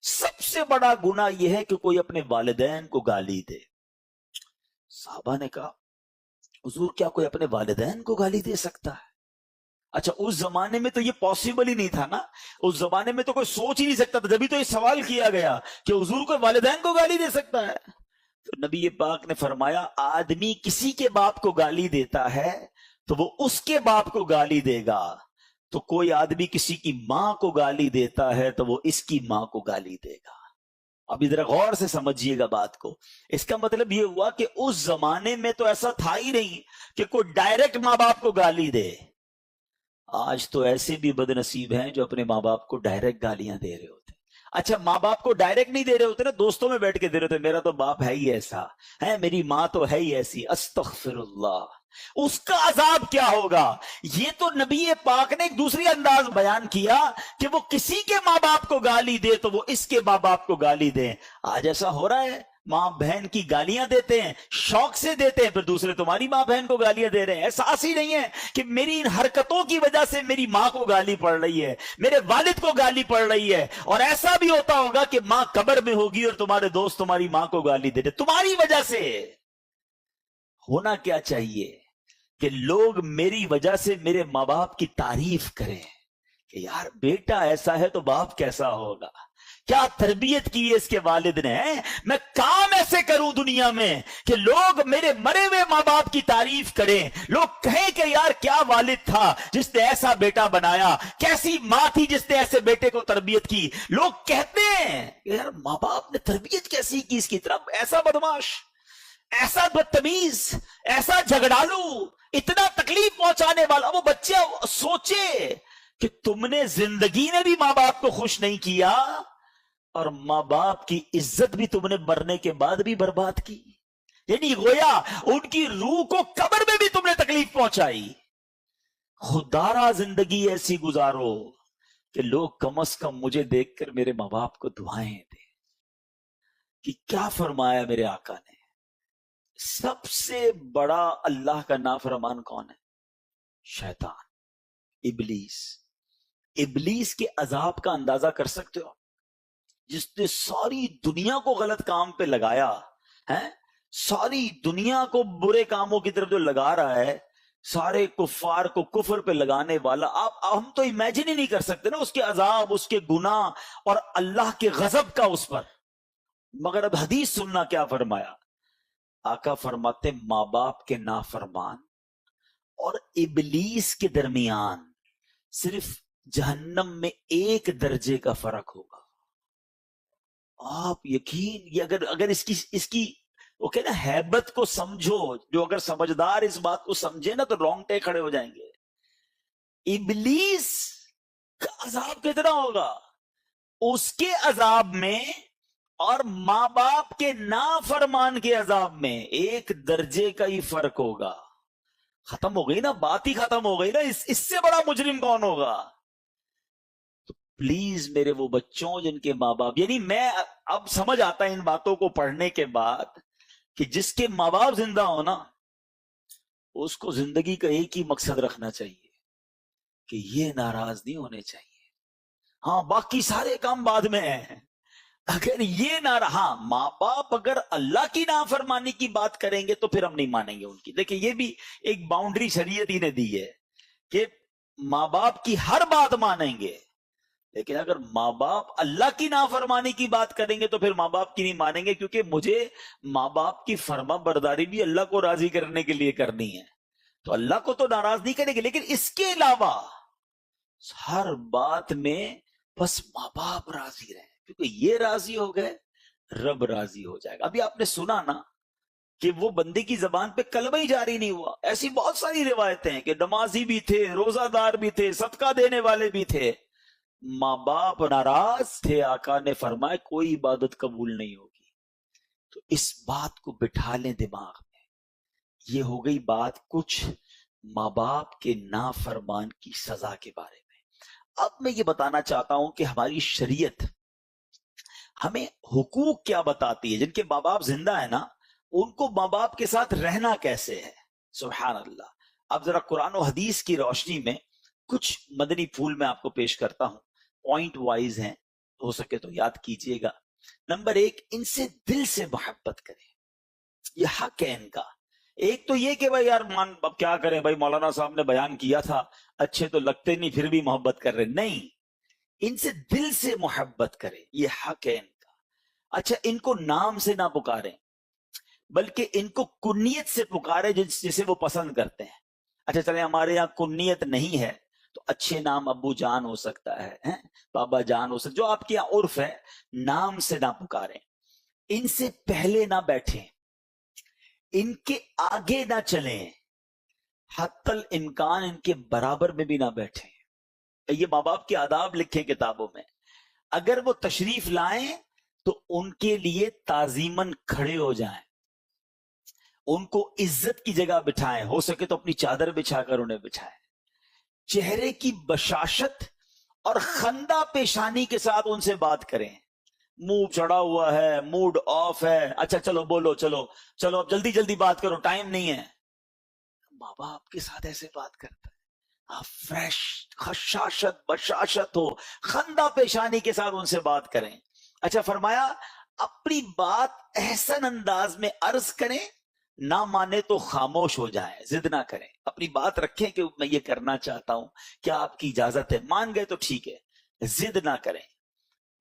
سب سے بڑا گناہ یہ ہے کہ کوئی اپنے والدین کو گالی دے. صحابہ نے کہا حضور کیا کوئی اپنے والدین کو گالی دے سکتا ہے؟ اچھا، اس زمانے میں تو یہ پاسبل ہی نہیں تھا نا، اس زمانے میں تو کوئی سوچ ہی نہیں سکتا تھا، جبھی تو یہ سوال کیا گیا کہ حضور کوئی والدین کو گالی دے سکتا ہے. تو نبی پاک نے فرمایا آدمی کسی کے باپ کو گالی دیتا ہے تو وہ اس کے باپ کو گالی دے گا، تو کوئی آدمی کسی کی ماں کو گالی دیتا ہے تو وہ اس کی ماں کو گالی دے گا. اب ادھر غور سے سمجھیے گا بات کو. اس کا مطلب یہ ہوا کہ اس زمانے میں تو ایسا تھا ہی نہیں کہ کوئی ڈائریکٹ ماں باپ کو گالی دے. آج تو ایسے بھی بد نصیب ہیں جو اپنے ماں باپ کو ڈائریکٹ گالیاں دے رہے ہوتے. اچھا، ماں باپ کو ڈائریکٹ نہیں دے رہے ہوتے نا، دوستوں میں بیٹھ کے دے رہے ہوتے، میرا تو باپ ہے ہی ایسا ہے، میری ماں تو ہے ہی ایسی، استغفر اللہ. اس کا عذاب کیا ہوگا؟ یہ تو نبی پاک نے ایک دوسری انداز بیان کیا کہ وہ کسی کے ماں باپ کو گالی دے تو وہ اس کے ماں باپ کو گالی دیں. آج ایسا ہو رہا ہے، ماں بہن کی گالیاں دیتے ہیں، شوق سے دیتے ہیں، پھر دوسرے تمہاری ماں بہن کو گالیاں دے رہے ہیں. احساس ہی نہیں ہے کہ میری ان حرکتوں کی وجہ سے میری ماں کو گالی پڑ رہی ہے، میرے والد کو گالی پڑ رہی ہے. اور ایسا بھی ہوتا ہوگا کہ ماں قبر میں ہوگی اور تمہارے دوست تمہاری ماں کو گالی دے رہے تمہاری وجہ سے. ہونا کیا چاہیے کہ لوگ میری وجہ سے میرے ماں باپ کی تعریف کریں کہ یار بیٹا ایسا ہے تو باپ کیسا ہوگا، کیا تربیت کی ہے اس کے والد نے. میں کام ایسے کروں دنیا میں کہ لوگ میرے مرے ہوئے ماں باپ کی تعریف کریں، لوگ کہیں کہ یار کیا والد تھا جس نے ایسا بیٹا بنایا، کیسی ماں تھی جس نے ایسے بیٹے کو تربیت کی. لوگ کہتے ہیں یار ماں باپ نے تربیت کیسی کی اس کی طرف، ایسا بدماش، ایسا بدتمیز، ایسا جھگڑالو، اتنا تکلیف پہنچانے والا. وہ بچہ سوچے کہ تم نے زندگی میں بھی ماں باپ کو خوش نہیں کیا اور ماں باپ کی عزت بھی تم نے مرنے کے بعد بھی برباد کی. یعنی گویا ان کی روح کو قبر میں بھی تم نے تکلیف پہنچائی. خوددارا زندگی ایسی گزارو کہ لوگ کم از کم مجھے دیکھ کر میرے ماں باپ کو دعائیں دیں. کہ کیا فرمایا میرے آقا نے، سب سے بڑا اللہ کا نافرمان کون ہے؟ شیطان، ابلیس. ابلیس کے عذاب کا اندازہ کر سکتے ہو؟ جس نے ساری دنیا کو غلط کام پہ لگایا ہے، ساری دنیا کو برے کاموں کی طرف جو لگا رہا ہے، سارے کفار کو کفر پہ لگانے والا. ہم تو امیجن ہی نہیں کر سکتے نا اس کے عذاب، اس کے گناہ اور اللہ کے غضب کا اس پر. مگر اب حدیث سننا کیا فرمایا. آقا فرماتے ماں باپ کے نافرمان اور ابلیس کے درمیان صرف جہنم میں 1 درجے کا فرق ہوگا. آپ یقین یہ اگر اس کی وہ کہنا ہیبت کو سمجھو، جو اگر سمجھدار اس بات کو سمجھے نا تو رونگٹے کھڑے ہو جائیں گے. ابلیس کا عذاب کتنا ہوگا، اس کے عذاب میں اور ماں باپ کے نافرمان کے عذاب میں 1 درجے کا ہی فرق ہوگا. ختم ہو گئی نا بات، ہی ختم ہو گئی نا. اس سے بڑا مجرم کون ہوگا؟ تو پلیز میرے وہ بچوں جن کے ماں باپ، یعنی میں اب سمجھ آتا ہے ان باتوں کو پڑھنے کے بعد کہ جس کے ماں باپ زندہ ہونا اس کو زندگی کا ایک ہی مقصد رکھنا چاہیے کہ یہ ناراض نہیں ہونے چاہیے. ہاں باقی سارے کام بعد میں ہیں. اگر یہ نہ رہا، ماں باپ اگر اللہ کی نافرمانی کی بات کریں گے تو پھر ہم نہیں مانیں گے ان کی. دیکھیں یہ بھی ایک باؤنڈری شریعت ہی نے دی ہے کہ ماں باپ کی ہر بات مانیں گے لیکن اگر ماں باپ اللہ کی نافرمانی کی بات کریں گے تو پھر ماں باپ کی نہیں مانیں گے، کیونکہ مجھے ماں باپ کی فرما برداری بھی اللہ کو راضی کرنے کے لیے کرنی ہے، تو اللہ کو تو ناراض نہیں کریں گے، لیکن اس کے علاوہ ہر بات میں بس ماں باپ راضی رہیں، کیونکہ یہ راضی ہو گئے رب راضی ہو جائے گا۔ ابھی آپ نے سنا نا کہ وہ بندے کی زبان پہ کلمہ ہی جاری نہیں ہوا، ایسی بہت ساری روایتیں ہیں کہ نمازی بھی تھے، روزہ دار بھی تھے، صدقہ دینے والے بھی تھے، ماں باپ ناراض تھے، آقا نے فرمایا کوئی عبادت قبول نہیں ہوگی۔ تو اس بات کو بٹھا لیں دماغ میں، یہ ہو گئی بات کچھ ماں باپ کے نافرمان کی سزا کے بارے میں۔ اب میں یہ بتانا چاہتا ہوں کہ ہماری شریعت ہمیں حقوق کیا بتاتی ہے، جن کے ماں باپ زندہ ہیں نا ان کو ماں باپ کے ساتھ رہنا کیسے ہے۔ سبحان اللہ۔ اب ذرا قرآن و حدیث کی روشنی میں کچھ مدنی پھول میں آپ کو پیش کرتا ہوں، پوائنٹ وائز ہیں، ہو سکے تو یاد کیجئے گا۔ نمبر 1، ان سے دل سے محبت کریں، یہ حق ہے ان کا۔ ایک تو یہ کہ بھائی یار اب کیا کریں بھائی، مولانا صاحب نے بیان کیا تھا، اچھے تو لگتے نہیں پھر بھی محبت کر رہے، نہیں، ان سے دل سے محبت کریں، یہ حق ہے ان کا۔ اچھا، ان کو نام سے نہ پکاریں بلکہ ان کو کنیت سے پکارے جسے وہ پسند کرتے ہیں۔ اچھا چلیں ہمارے یہاں کنیت نہیں ہے تو اچھے نام ابو جان ہو سکتا ہے، بابا جان ہو سکتا، جو آپ کے یہاں عرف ہے، نام سے نہ پکاریں، ان سے پہلے نہ بیٹھیں، ان کے آگے نہ چلیں، حتی الامکان ان کے برابر میں بھی نہ بیٹھیں۔ یہ ماں باپ کے آداب لکھیں کتابوں میں۔ اگر وہ تشریف لائیں تو ان کے لیے تعظیماً کھڑے ہو جائیں، ان کو عزت کی جگہ بٹھائیں، ہو سکے تو اپنی چادر بچھا کر انہیں بٹھائیں، چہرے کی بشاشت اور خندہ پیشانی کے ساتھ ان سے بات کریں۔ منہ چڑھا ہوا ہے، موڈ آف ہے، اچھا چلو بولو، چلو چلو اب جلدی جلدی بات کرو، ٹائم نہیں ہے۔ ماں باپ کے ساتھ ایسے بات کرتا ہے، فریش خشاشت بشاشت ہو، خندہ پیشانی کے ساتھ ان سے بات کریں۔ اچھا فرمایا اپنی بات احسن انداز میں عرض کریں، نہ مانے تو خاموش ہو جائیں، ضد نہ کریں، اپنی بات رکھیں کہ میں یہ کرنا چاہتا ہوں، کیا آپ کی اجازت ہے؟ مان گئے تو ٹھیک ہے، ضد نہ کریں،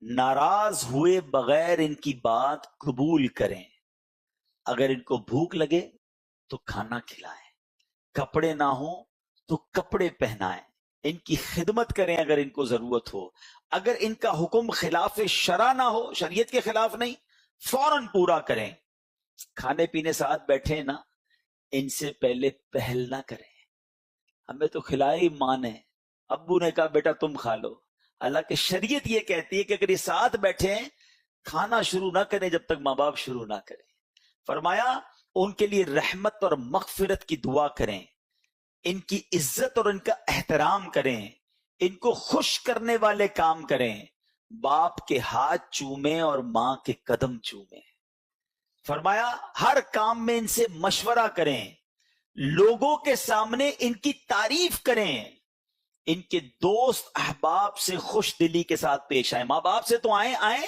ناراض ہوئے بغیر ان کی بات قبول کریں، اگر ان کو بھوک لگے تو کھانا کھلائیں، کپڑے نہ ہوں تو کپڑے پہنائیں، ان کی خدمت کریں اگر ان کو ضرورت ہو، اگر ان کا حکم خلاف شرع نہ ہو، شریعت کے خلاف نہیں، فوراً پورا کریں۔ کھانے پینے ساتھ بیٹھے نا، ان سے پہلے پہل نہ کریں، ہمیں تو کھلائی ماں نے، ابو نے کہا بیٹا تم کھا لو، حالانکہ شریعت یہ کہتی ہے کہ اگر یہ ساتھ بیٹھے کھانا شروع نہ کریں جب تک ماں باپ شروع نہ کریں۔ فرمایا ان کے لیے رحمت اور مغفرت کی دعا کریں، ان کی عزت اور ان کا احترام کریں، ان کو خوش کرنے والے کام کریں، باپ کے ہاتھ چومیں اور ماں کے قدم چومیں۔ فرمایا ہر کام میں ان سے مشورہ کریں، لوگوں کے سامنے ان کی تعریف کریں، ان کے دوست احباب سے خوش دلی کے ساتھ پیش آئیں۔ ماں باپ سے تو آئیں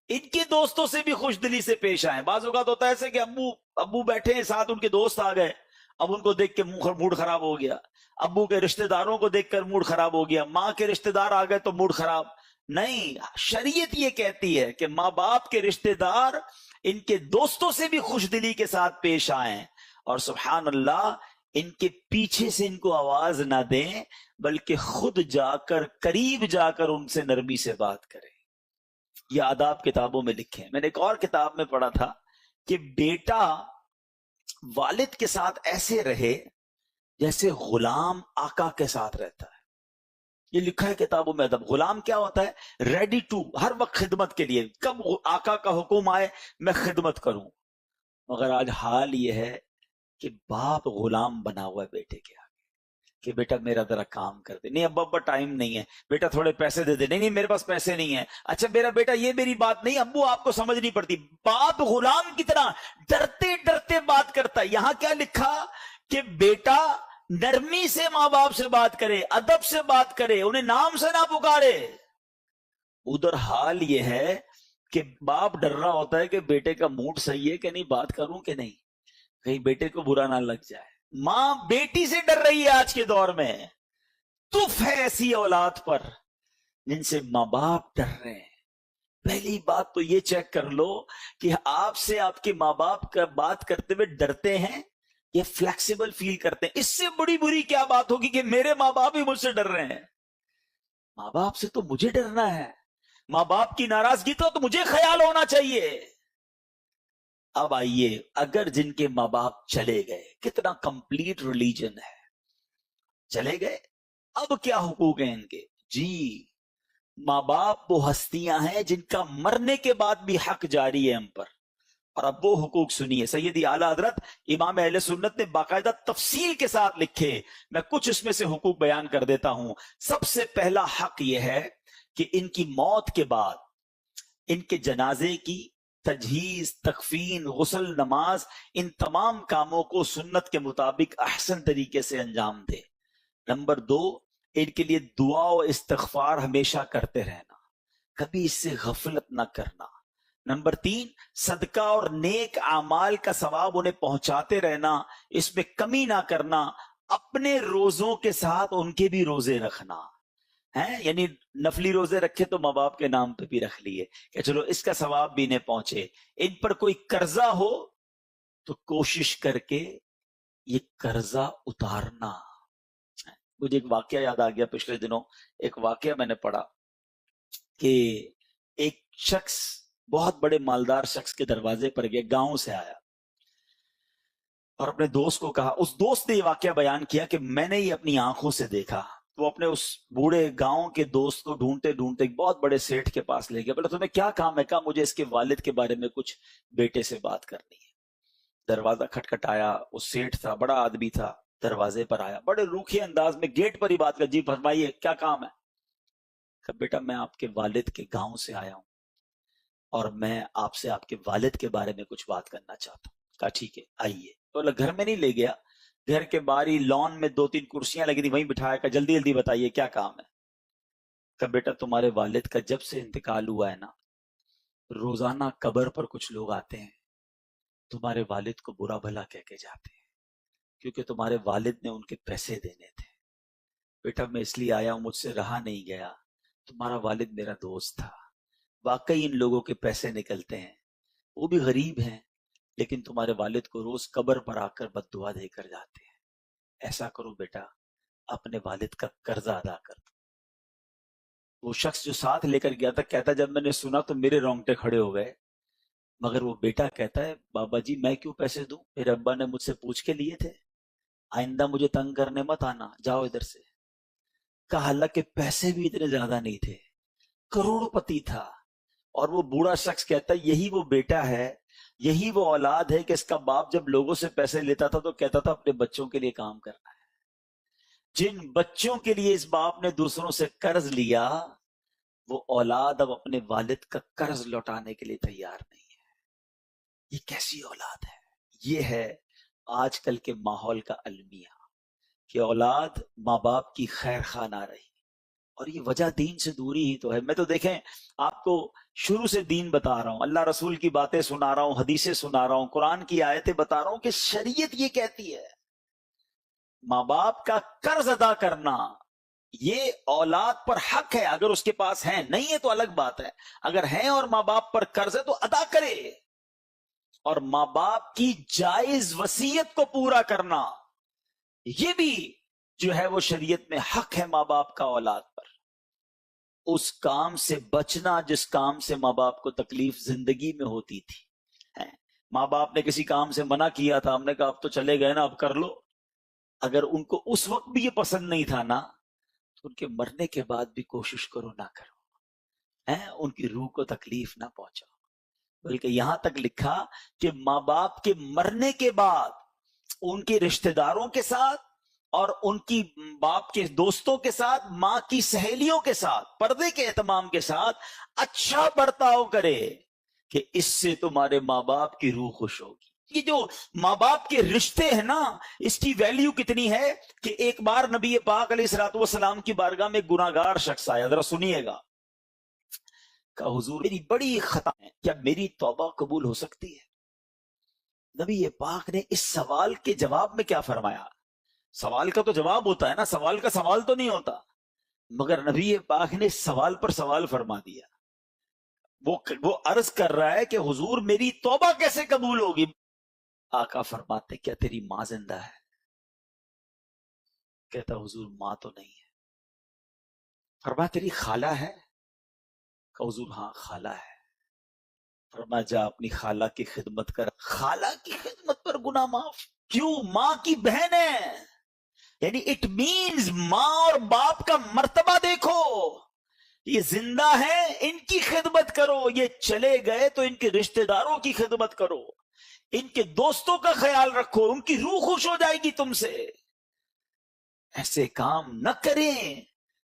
ان کے دوستوں سے بھی خوش دلی سے پیش آئیں۔ بعض اوقات ہوتا ہے ایسے کہ ابو بیٹھے ہیں ساتھ، ان کے دوست آ گئے، اب ان کو دیکھ کے موڈ خراب ہو گیا، ابو کے رشتہ داروں کو دیکھ کر موڈ خراب ہو گیا، ماں کے رشتہ دار آ گئے تو موڈ خراب۔ نہیں، شریعت یہ کہتی ہے کہ ماں باپ کے رشتہ دار ان کے دوستوں سے بھی خوش دلی کے ساتھ پیش آئیں، اور سبحان اللہ ان کے پیچھے سے ان کو آواز نہ دیں بلکہ خود جا کر قریب جا کر ان سے نرمی سے بات کریں۔ یہ آداب کتابوں میں لکھے ہیں۔ میں نے ایک اور کتاب میں پڑھا تھا کہ بیٹا والد کے ساتھ ایسے رہے جیسے غلام آقا کے ساتھ رہتا ہے۔ یہ لکھا ہے کتابوں میں ادب۔ غلام کیا ہوتا ہے؟ ریڈی ٹو، ہر وقت خدمت کے لیے، کب آقا کا حکم آئے میں خدمت کروں۔ مگر آج حال یہ ہے کہ باپ غلام بنا ہوا ہے بیٹے کے آگے، کہ بیٹا میرا ذرا کام کر دے، نہیں ابا ٹائم نہیں ہے، بیٹا تھوڑے پیسے دے دے، نہیں میرے پاس پیسے نہیں ہے، اچھا میرا بیٹا یہ میری بات نہیں، ابو آپ کو سمجھ نہیں پڑتی۔ باپ غلام کی طرح ڈرتے ڈرتے بات کرتا ہے۔ یہاں کیا لکھا کہ بیٹا نرمی سے ماں باپ سے بات کرے، ادب سے بات کرے، انہیں نام سے نہ پکارے۔ ادھر حال یہ ہے کہ باپ ڈر رہا ہوتا ہے کہ بیٹے کا موڈ صحیح ہے کہ نہیں، بات کروں کہ نہیں، کہیں بیٹے کو برا نہ لگ جائے۔ ماں بیٹی سے ڈر رہی ہے آج کے دور میں، تف ہے ایسی اولاد پر جن سے ماں باپ ڈر رہے ہیں. پہلی بات تو یہ چیک کر لو کہ آپ سے آپ کے ماں باپ کا بات کرتے ہوئے ڈرتے ہیں یا فلیکسیبل فیل کرتے ہیں. اس سے بڑی بری کیا بات ہوگی کہ میرے ماں باپ ہی مجھ سے ڈر رہے ہیں. ماں باپ سے تو مجھے ڈرنا ہے. ماں باپ کی ناراضگی تو مجھے خیال ہونا چاہیے. اب آئیے, اگر جن کے ماں باپ چلے گئے, کتنا کمپلیٹ ریلیجن ہے, چلے گئے, اب کیا حقوق ہیں ان کے؟ جی, ماں باپ وہ ہستیاں ہیں جن کا مرنے کے بعد بھی حق جاری ہے ہم پر. اور اب وہ حقوق سنیے, سیدی اعلیٰ حضرت امام اہل سنت نے باقاعدہ تفصیل کے ساتھ لکھے. میں کچھ اس میں سے حقوق بیان کر دیتا ہوں. سب سے پہلا حق یہ ہے کہ ان کی موت کے بعد ان کے جنازے کی تجہیز, تکفین, غسل, نماز, ان تمام کاموں کو سنت کے مطابق احسن طریقے سے انجام دے. نمبر 2, ان کے لیے دعا و استغفار ہمیشہ کرتے رہنا, کبھی اس سے غفلت نہ کرنا. نمبر 3, صدقہ اور نیک اعمال کا ثواب انہیں پہنچاتے رہنا, اس میں کمی نہ کرنا. اپنے روزوں کے ساتھ ان کے بھی روزے رکھنا ہے, یعنی نفلی روزے رکھے تو ماں باپ کے نام پہ بھی رکھ لیے کہ چلو اس کا ثواب بھی انہیں پہنچے. ان پر کوئی قرضہ ہو تو کوشش کر کے یہ قرضہ اتارنا. مجھے ایک واقعہ یاد آ گیا پچھلے دنوں. ایک واقعہ میں نے پڑھا کہ ایک شخص, بہت بڑے مالدار شخص کے دروازے پر گیا, گاؤں سے آیا اور اپنے دوست کو کہا. اس دوست نے یہ واقعہ بیان کیا کہ میں نے یہ اپنی آنکھوں سے دیکھا. وہ اپنے اس بوڑھے گاؤں کے دوست کو ڈھونڈتے ڈھونڈتے ایک بہت بڑے سیٹھ کے پاس لے گیا. بولے تمہیں کیا کام ہے؟ کہا مجھے اس کے والد کے بارے میں کچھ بیٹے سے بات کرنی ہے. دروازہ کھٹکھٹایا. وہ سیٹھ تھا, بڑا آدمی تھا, دروازے پر آیا, بڑے روکھے انداز میں گیٹ پر ہی بات کر. جی فرمائیے کیا کام ہے؟ کہا بیٹا میں آپ کے والد کے گاؤں سے آیا ہوں اور میں آپ سے آپ کے والد کے بارے میں کچھ بات کرنا چاہتا ہوں. کہا ٹھیک ہے آئیے. تو گھر میں نہیں لے گیا, گھر کے باہر ہی لان میں 2-3 کرسیاں لگی تھی, وہیں بٹھایا. کہ جلدی جلدی بتائیے کیا کام ہے؟ کہ بیٹا تمہارے والد کا جب سے انتقال ہوا ہے نا, روزانہ قبر پر کچھ لوگ آتے ہیں, تمہارے والد کو برا بھلا کہہ کے جاتے ہیں, کیونکہ تمہارے والد نے ان کے پیسے دینے تھے. بیٹا میں اس لیے آیا ہوں, مجھ سے رہا نہیں گیا. تمہارا والد میرا دوست تھا, واقعی ان لوگوں کے پیسے نکلتے ہیں, وہ بھی غریب ہیں, لیکن تمہارے والد کو روز قبر پر آ کر بد دعا دے کر جاتے ہیں. ایسا کرو بیٹا, اپنے والد کا قرضہ ادا کر دو. وہ شخص جو ساتھ لے کر گیا تھا کہتا جب میں نے سنا تو میرے رونگٹے کھڑے ہو گئے, مگر وہ بیٹا کہتا ہے بابا جی میں کیوں پیسے دوں, میرے ابا نے مجھ سے پوچھ کے لیے تھے, آئندہ مجھے تنگ کرنے مت آنا, جاؤ ادھر سے. کہا حالانکہ پیسے بھی اتنے زیادہ نہیں تھے, کروڑ پتی تھا. اور وہ بوڑھا شخص کہتا ہے یہی وہ بیٹا ہے, یہی وہ اولاد ہے کہ اس کا باپ جب لوگوں سے پیسے لیتا تھا تو کہتا تھا اپنے بچوں کے لیے کام کرنا ہے. جن بچوں کے لیے اس باپ نے دوسروں سے قرض لیا, وہ اولاد اب اپنے والد کا قرض لوٹانے کے لیے تیار نہیں ہے. یہ کیسی اولاد ہے؟ یہ ہے آج کل کے ماحول کا المیہ کہ اولاد ماں باپ کی خیر خواہ نہ رہی. اور یہ وجہ دین سے دوری ہی تو ہے. میں تو دیکھیں آپ کو شروع سے دین بتا رہا ہوں, اللہ رسول کی باتیں سنا رہا ہوں, حدیثیں سنا رہا ہوں, قرآن کی آیتیں بتا رہا ہوں کہ شریعت یہ کہتی ہے ماں باپ کا قرض ادا کرنا یہ اولاد پر حق ہے. اگر اس کے پاس ہے, نہیں ہے تو الگ بات ہے. اگر ہیں اور ماں باپ پر قرض ہے تو ادا کرے, اور ماں باپ کی جائز وصیت کو پورا کرنا یہ بھی جو ہے وہ شریعت میں حق ہے ماں باپ کا اولاد پر. اس کام سے بچنا جس کام سے ماں باپ کو تکلیف زندگی میں ہوتی تھی. ماں باپ نے کسی کام سے منع کیا تھا, ہم نے کہا اب تو چلے گئے نا اب کر لو. اگر ان کو اس وقت بھی یہ پسند نہیں تھا نا, تو ان کے مرنے کے بعد بھی کوشش کرو نہ کرو, ان کی روح کو تکلیف نہ پہنچاؤ. بلکہ یہاں تک لکھا کہ ماں باپ کے مرنے کے بعد ان کے رشتہ داروں کے ساتھ اور ان کی باپ کے دوستوں کے ساتھ, ماں کی سہیلیوں کے ساتھ, پردے کے اہتمام کے ساتھ اچھا برتاؤ کرے کہ اس سے تمہارے ماں باپ کی روح خوش ہوگی. یہ جو ماں باپ کے رشتے ہیں نا, اس کی ویلیو کتنی ہے کہ ایک بار نبی پاک علیہ الصلوۃ والسلام کی بارگاہ میں گناہگار شخص آیا. ذرا سنیے گا. کہ حضور میری بڑی خطا ہے, کیا میری توبہ قبول ہو سکتی ہے؟ نبی پاک نے اس سوال کے جواب میں کیا فرمایا؟ سوال کا تو جواب ہوتا ہے نا, سوال کا سوال تو نہیں ہوتا. مگر نبی پاک نے سوال پر سوال فرما دیا. وہ عرض کر رہا ہے کہ حضور میری توبہ کیسے قبول ہوگی؟ آقا فرماتے کیا تیری ماں زندہ ہے؟ کہتا حضور ماں تو نہیں ہے. فرمایا تیری خالہ ہے؟ کہ حضور ہاں خالہ ہے. فرمایا جا اپنی خالہ کی خدمت کر. خالہ کی خدمت پر گناہ معاف؟ کیوں؟ ماں کی بہن ہے. یعنی اٹ مینز ماں اور باپ کا مرتبہ دیکھو. یہ زندہ ہیں ان کی خدمت کرو، یہ چلے گئے تو ان کے رشتہ داروں کی خدمت کرو، ان کے دوستوں کا خیال رکھو، ان کی روح خوش ہو جائے گی تم سے. ایسے کام نہ کریں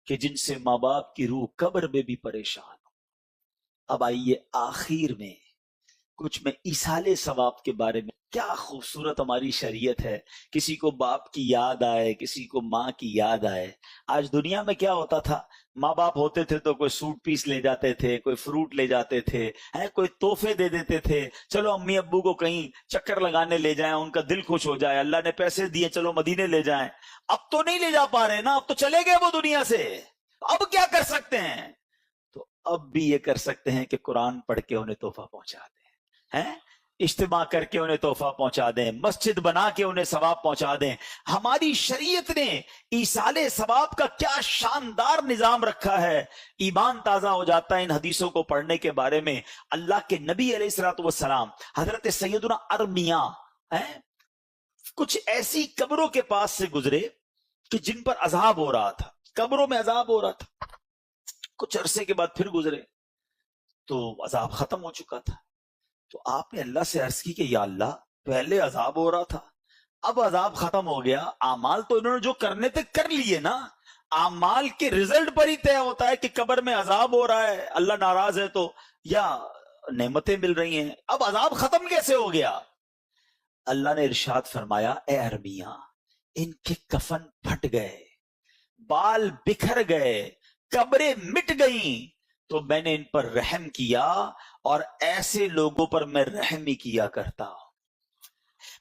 کہ جن سے ماں باپ کی روح قبر میں بھی پریشان ہو. اب آئیے آخر میں کچھ میں ایصال ثواب کے بارے میں. کیا خوبصورت ہماری شریعت ہے. کسی کو باپ کی یاد آئے، کسی کو ماں کی یاد آئے. آج دنیا میں کیا ہوتا تھا، ماں باپ ہوتے تھے تو کوئی سوٹ پیس لے جاتے تھے، کوئی فروٹ لے جاتے تھے، کوئی تحفے دے دیتے تھے. چلو امی ابو کو کہیں چکر لگانے لے جائیں، ان کا دل خوش ہو جائے، اللہ نے پیسے دیے چلو مدینے لے جائیں. اب تو نہیں لے جا پا رہے نا، اب تو چلے گئے وہ دنیا سے. اب کیا کر سکتے ہیں؟ تو اب بھی یہ کر سکتے ہیں کہ قرآن پڑھ کے انہیں تحفہ پہنچا دیں، اجتماع کر کے انہیں تحفہ پہنچا دیں، مسجد بنا کے انہیں ثواب پہنچا دیں. ہماری شریعت نے ایصال ثواب کا کیا شاندار نظام رکھا ہے. ایمان تازہ ہو جاتا ہے ان حدیثوں کو پڑھنے کے بارے میں. اللہ کے نبی علیہ الصلوۃ والسلام حضرت سیدنا ارمیہ کچھ ایسی قبروں کے پاس سے گزرے کہ جن پر عذاب ہو رہا تھا، قبروں میں عذاب ہو رہا تھا. کچھ عرصے کے بعد پھر گزرے تو عذاب ختم ہو چکا تھا. تو آپ نے اللہ سے عرض کی کہ یا اللہ پہلے عذاب ہو رہا تھا، اب عذاب ختم ہو گیا، اعمال تو انہوں نے جو کرنے تھے کر لیے نا. اعمال کے رزلٹ پر ہی طے ہوتا ہے کہ قبر میں عذاب ہو رہا ہے، اللہ ناراض ہے تو، یا نعمتیں مل رہی ہیں. اب عذاب ختم کیسے ہو گیا؟ اللہ نے ارشاد فرمایا اے ارمیہ ان کے کفن پھٹ گئے، بال بکھر گئے، قبریں مٹ گئیں، تو میں نے ان پر رحم کیا، اور ایسے لوگوں پر میں رحم ہی کیا کرتا ہوں.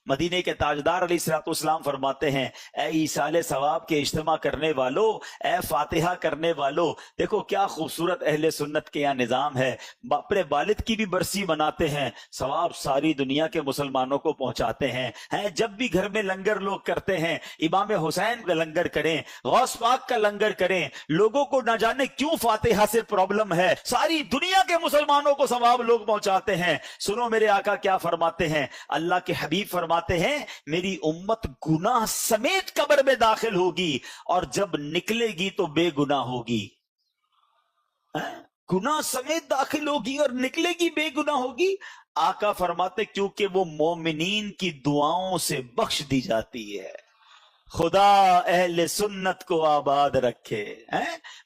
مدینے کے تاجدار علیہ الصلوۃ والسلام فرماتے ہیں اے ایصال ثواب کے اجتماع کرنے والو، اے فاتحہ کرنے والو، دیکھو کیا خوبصورت اہل سنت کے یہاں نظام ہے. اپنے والد کی بھی برسی مناتے ہیں، ثواب ساری دنیا کے مسلمانوں کو پہنچاتے ہیں. جب بھی گھر میں لنگر لوگ کرتے ہیں، امام حسین کا لنگر کریں، غوث پاک کا لنگر کریں. لوگوں کو نہ جانے کیوں فاتحہ سے پرابلم ہے، ساری دنیا کے مسلمانوں کو ثواب لوگ پہنچاتے ہیں. سنو میرے آقا کیا فرماتے ہیں. اللہ کے حبیب فرماتے ہیں میری امت گناہ سمیت قبر میں داخل ہوگی، اور جب نکلے گی تو بے گناہ ہوگی. گناہ سمیت داخل ہوگی اور نکلے گی بے گناہ ہوگی. آقا فرماتے کیونکہ وہ مومنین کی دعاؤں سے بخش دی جاتی ہے. خدا اہل سنت کو آباد رکھے.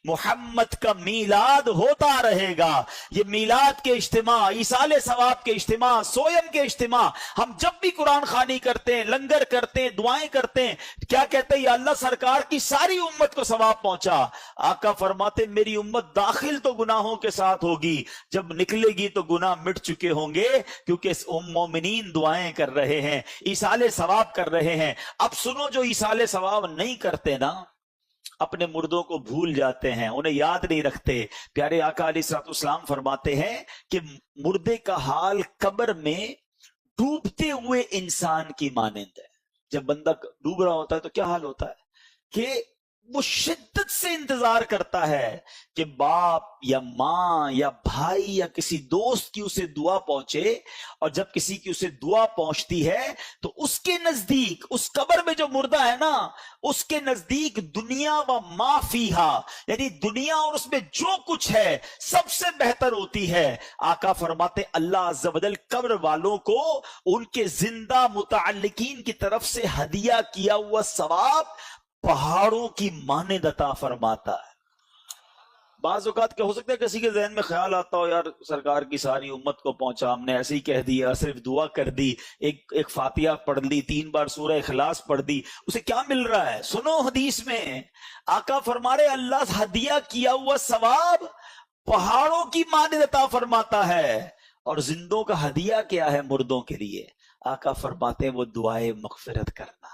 محمد کا میلاد ہوتا رہے گا. یہ میلاد کے اجتماع، ایصال ثواب کے اجتماع، سویم کے اجتماع، ہم جب بھی قرآن خوانی کرتے ہیں، لنگر کرتے ہیں، دعائیں کرتے ہیں، کیا کہتے ہیں یا اللہ سرکار کی ساری امت کو ثواب پہنچا. آقا فرماتے میری امت داخل تو گناہوں کے ساتھ ہوگی، جب نکلے گی تو گناہ مٹ چکے ہوں گے، کیونکہ مومنین دعائیں کر رہے ہیں، ایصال ثواب کر رہے ہیں. اب سنو جو ایصال ثواب نہیں کرتے نا، اپنے مردوں کو بھول جاتے ہیں، انہیں یاد نہیں رکھتے. پیارے آقا علیہ الصلوۃ والسلام فرماتے ہیں کہ مردے کا حال قبر میں ڈوبتے ہوئے انسان کی مانند ہے. جب بندہ ڈوب رہا ہوتا ہے تو کیا حال ہوتا ہے کہ وہ شدت سے انتظار کرتا ہے کہ باپ یا ماں یا بھائی یا کسی دوست کی اسے دعا پہنچے. اور جب کسی کی اسے دعا پہنچتی ہے تو اس کے نزدیک، اس قبر میں جو مردہ ہے نا، اس کے نزدیک دنیا و ما فیہا، یعنی دنیا اور اس میں جو کچھ ہے سب سے بہتر ہوتی ہے. آقا فرماتے اللہ عز و جل قبر والوں کو ان کے زندہ متعلقین کی طرف سے ہدیہ کیا ہوا ثواب پہاڑوں کی مانند عطا فرماتا ہے. بعض اوقات کیا ہو سکتا ہے کسی کے ذہن میں خیال آتا ہو یار سرکار کی ساری امت کو پہنچا، ہم نے ایسے ہی کہہ دیا، صرف دعا کر دی، ایک فاتحہ پڑھ لی، 3 بار سورہ اخلاص پڑھ دی، اسے کیا مل رہا ہے؟ سنو حدیث میں آقا فرما رہے اللہ ہدیہ کیا ہوا ثواب پہاڑوں کی مانند عطا فرماتا ہے. اور زندوں کا ہدیہ کیا ہے مردوں کے لیے؟ آقا فرماتے ہیں وہ دعائے مغفرت کرنا ہے.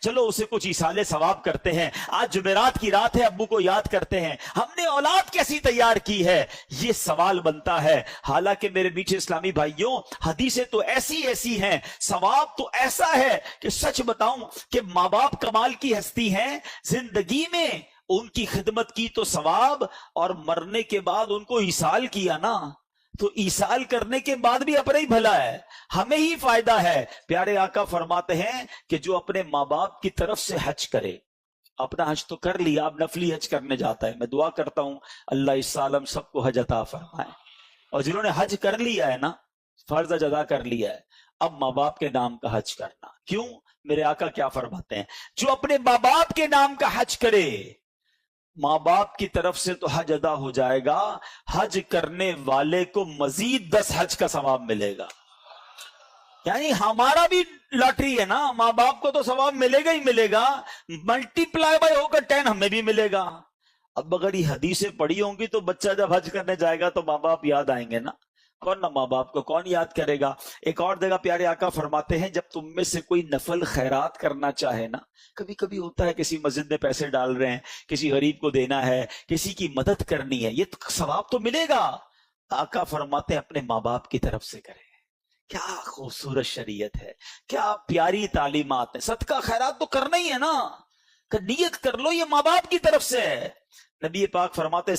چلو اسے کچھ ایصال ثواب کرتے ہیں, آج جمعرات کی رات ہے, ابو کو یاد کرتے ہیں, ہم نے اولاد کیسی تیار کی ہے, یہ سوال بنتا ہے. حالانکہ میرے میٹھے اسلامی بھائیوں, حدیثیں تو ایسی ہیں, ثواب تو ایسا ہے کہ سچ بتاؤں کہ ماں باپ کمال کی ہستی ہیں, زندگی میں ان کی خدمت کی تو ثواب, اور مرنے کے بعد ان کو ایصال کیا نا, تو ایصال کرنے کے بعد بھی اپنا ہی بھلا ہے, ہمیں ہی فائدہ ہے. پیارے آقا فرماتے ہیں کہ جو اپنے ماں باپ کی طرف سے حج کرے, اپنا حج تو کر لیا, اب نفلی حج کرنے جاتا ہے. میں دعا کرتا ہوں اللہ اس سال ہم سب کو حج عطا فرمائے, اور جنہوں نے حج کر لیا ہے نا, فرض حج ادا کر لیا ہے, اب ماں باپ کے نام کا حج کرنا. کیوں؟ میرے آقا کیا فرماتے ہیں, جو اپنے ماں باپ کے نام کا حج کرے, ماں باپ کی طرف سے تو حج ادا ہو جائے گا, حج کرنے والے کو مزید 10 حج کا ثواب ملے گا. یعنی ہمارا بھی لاٹری ہے نا, ماں باپ کو تو ثواب ملے گا ہی ملے گا, ملٹی پلائی بائی ہو کر 10 ہمیں بھی ملے گا. اب اگر یہ حدیثیں پڑھی ہوں گی تو بچہ جب حج کرنے جائے گا تو ماں باپ یاد آئیں گے نا, کون نہ ماں باپ کو کون یاد کرے گا. ایک اور جگہ پیارے آقا فرماتے ہیں, جب تم میں سے کوئی نفل خیرات کرنا چاہے نا, کبھی کبھی ہوتا ہے کسی مسجد میں پیسے ڈال رہے ہیں, کسی غریب کو دینا ہے, کسی کی مدد کرنی ہے, یہ ثواب تو ملے گا. آقا فرماتے ہیں اپنے ماں باپ کی طرف سے کریں. کیا خوبصورت شریعت ہے, کیا پیاری تعلیمات ہیں. صدقہ خیرات تو کرنا ہی ہے نا, کہ نیت کر لو یہ ماں باپ کی طرف سے ہے. نبی پاک فرماتے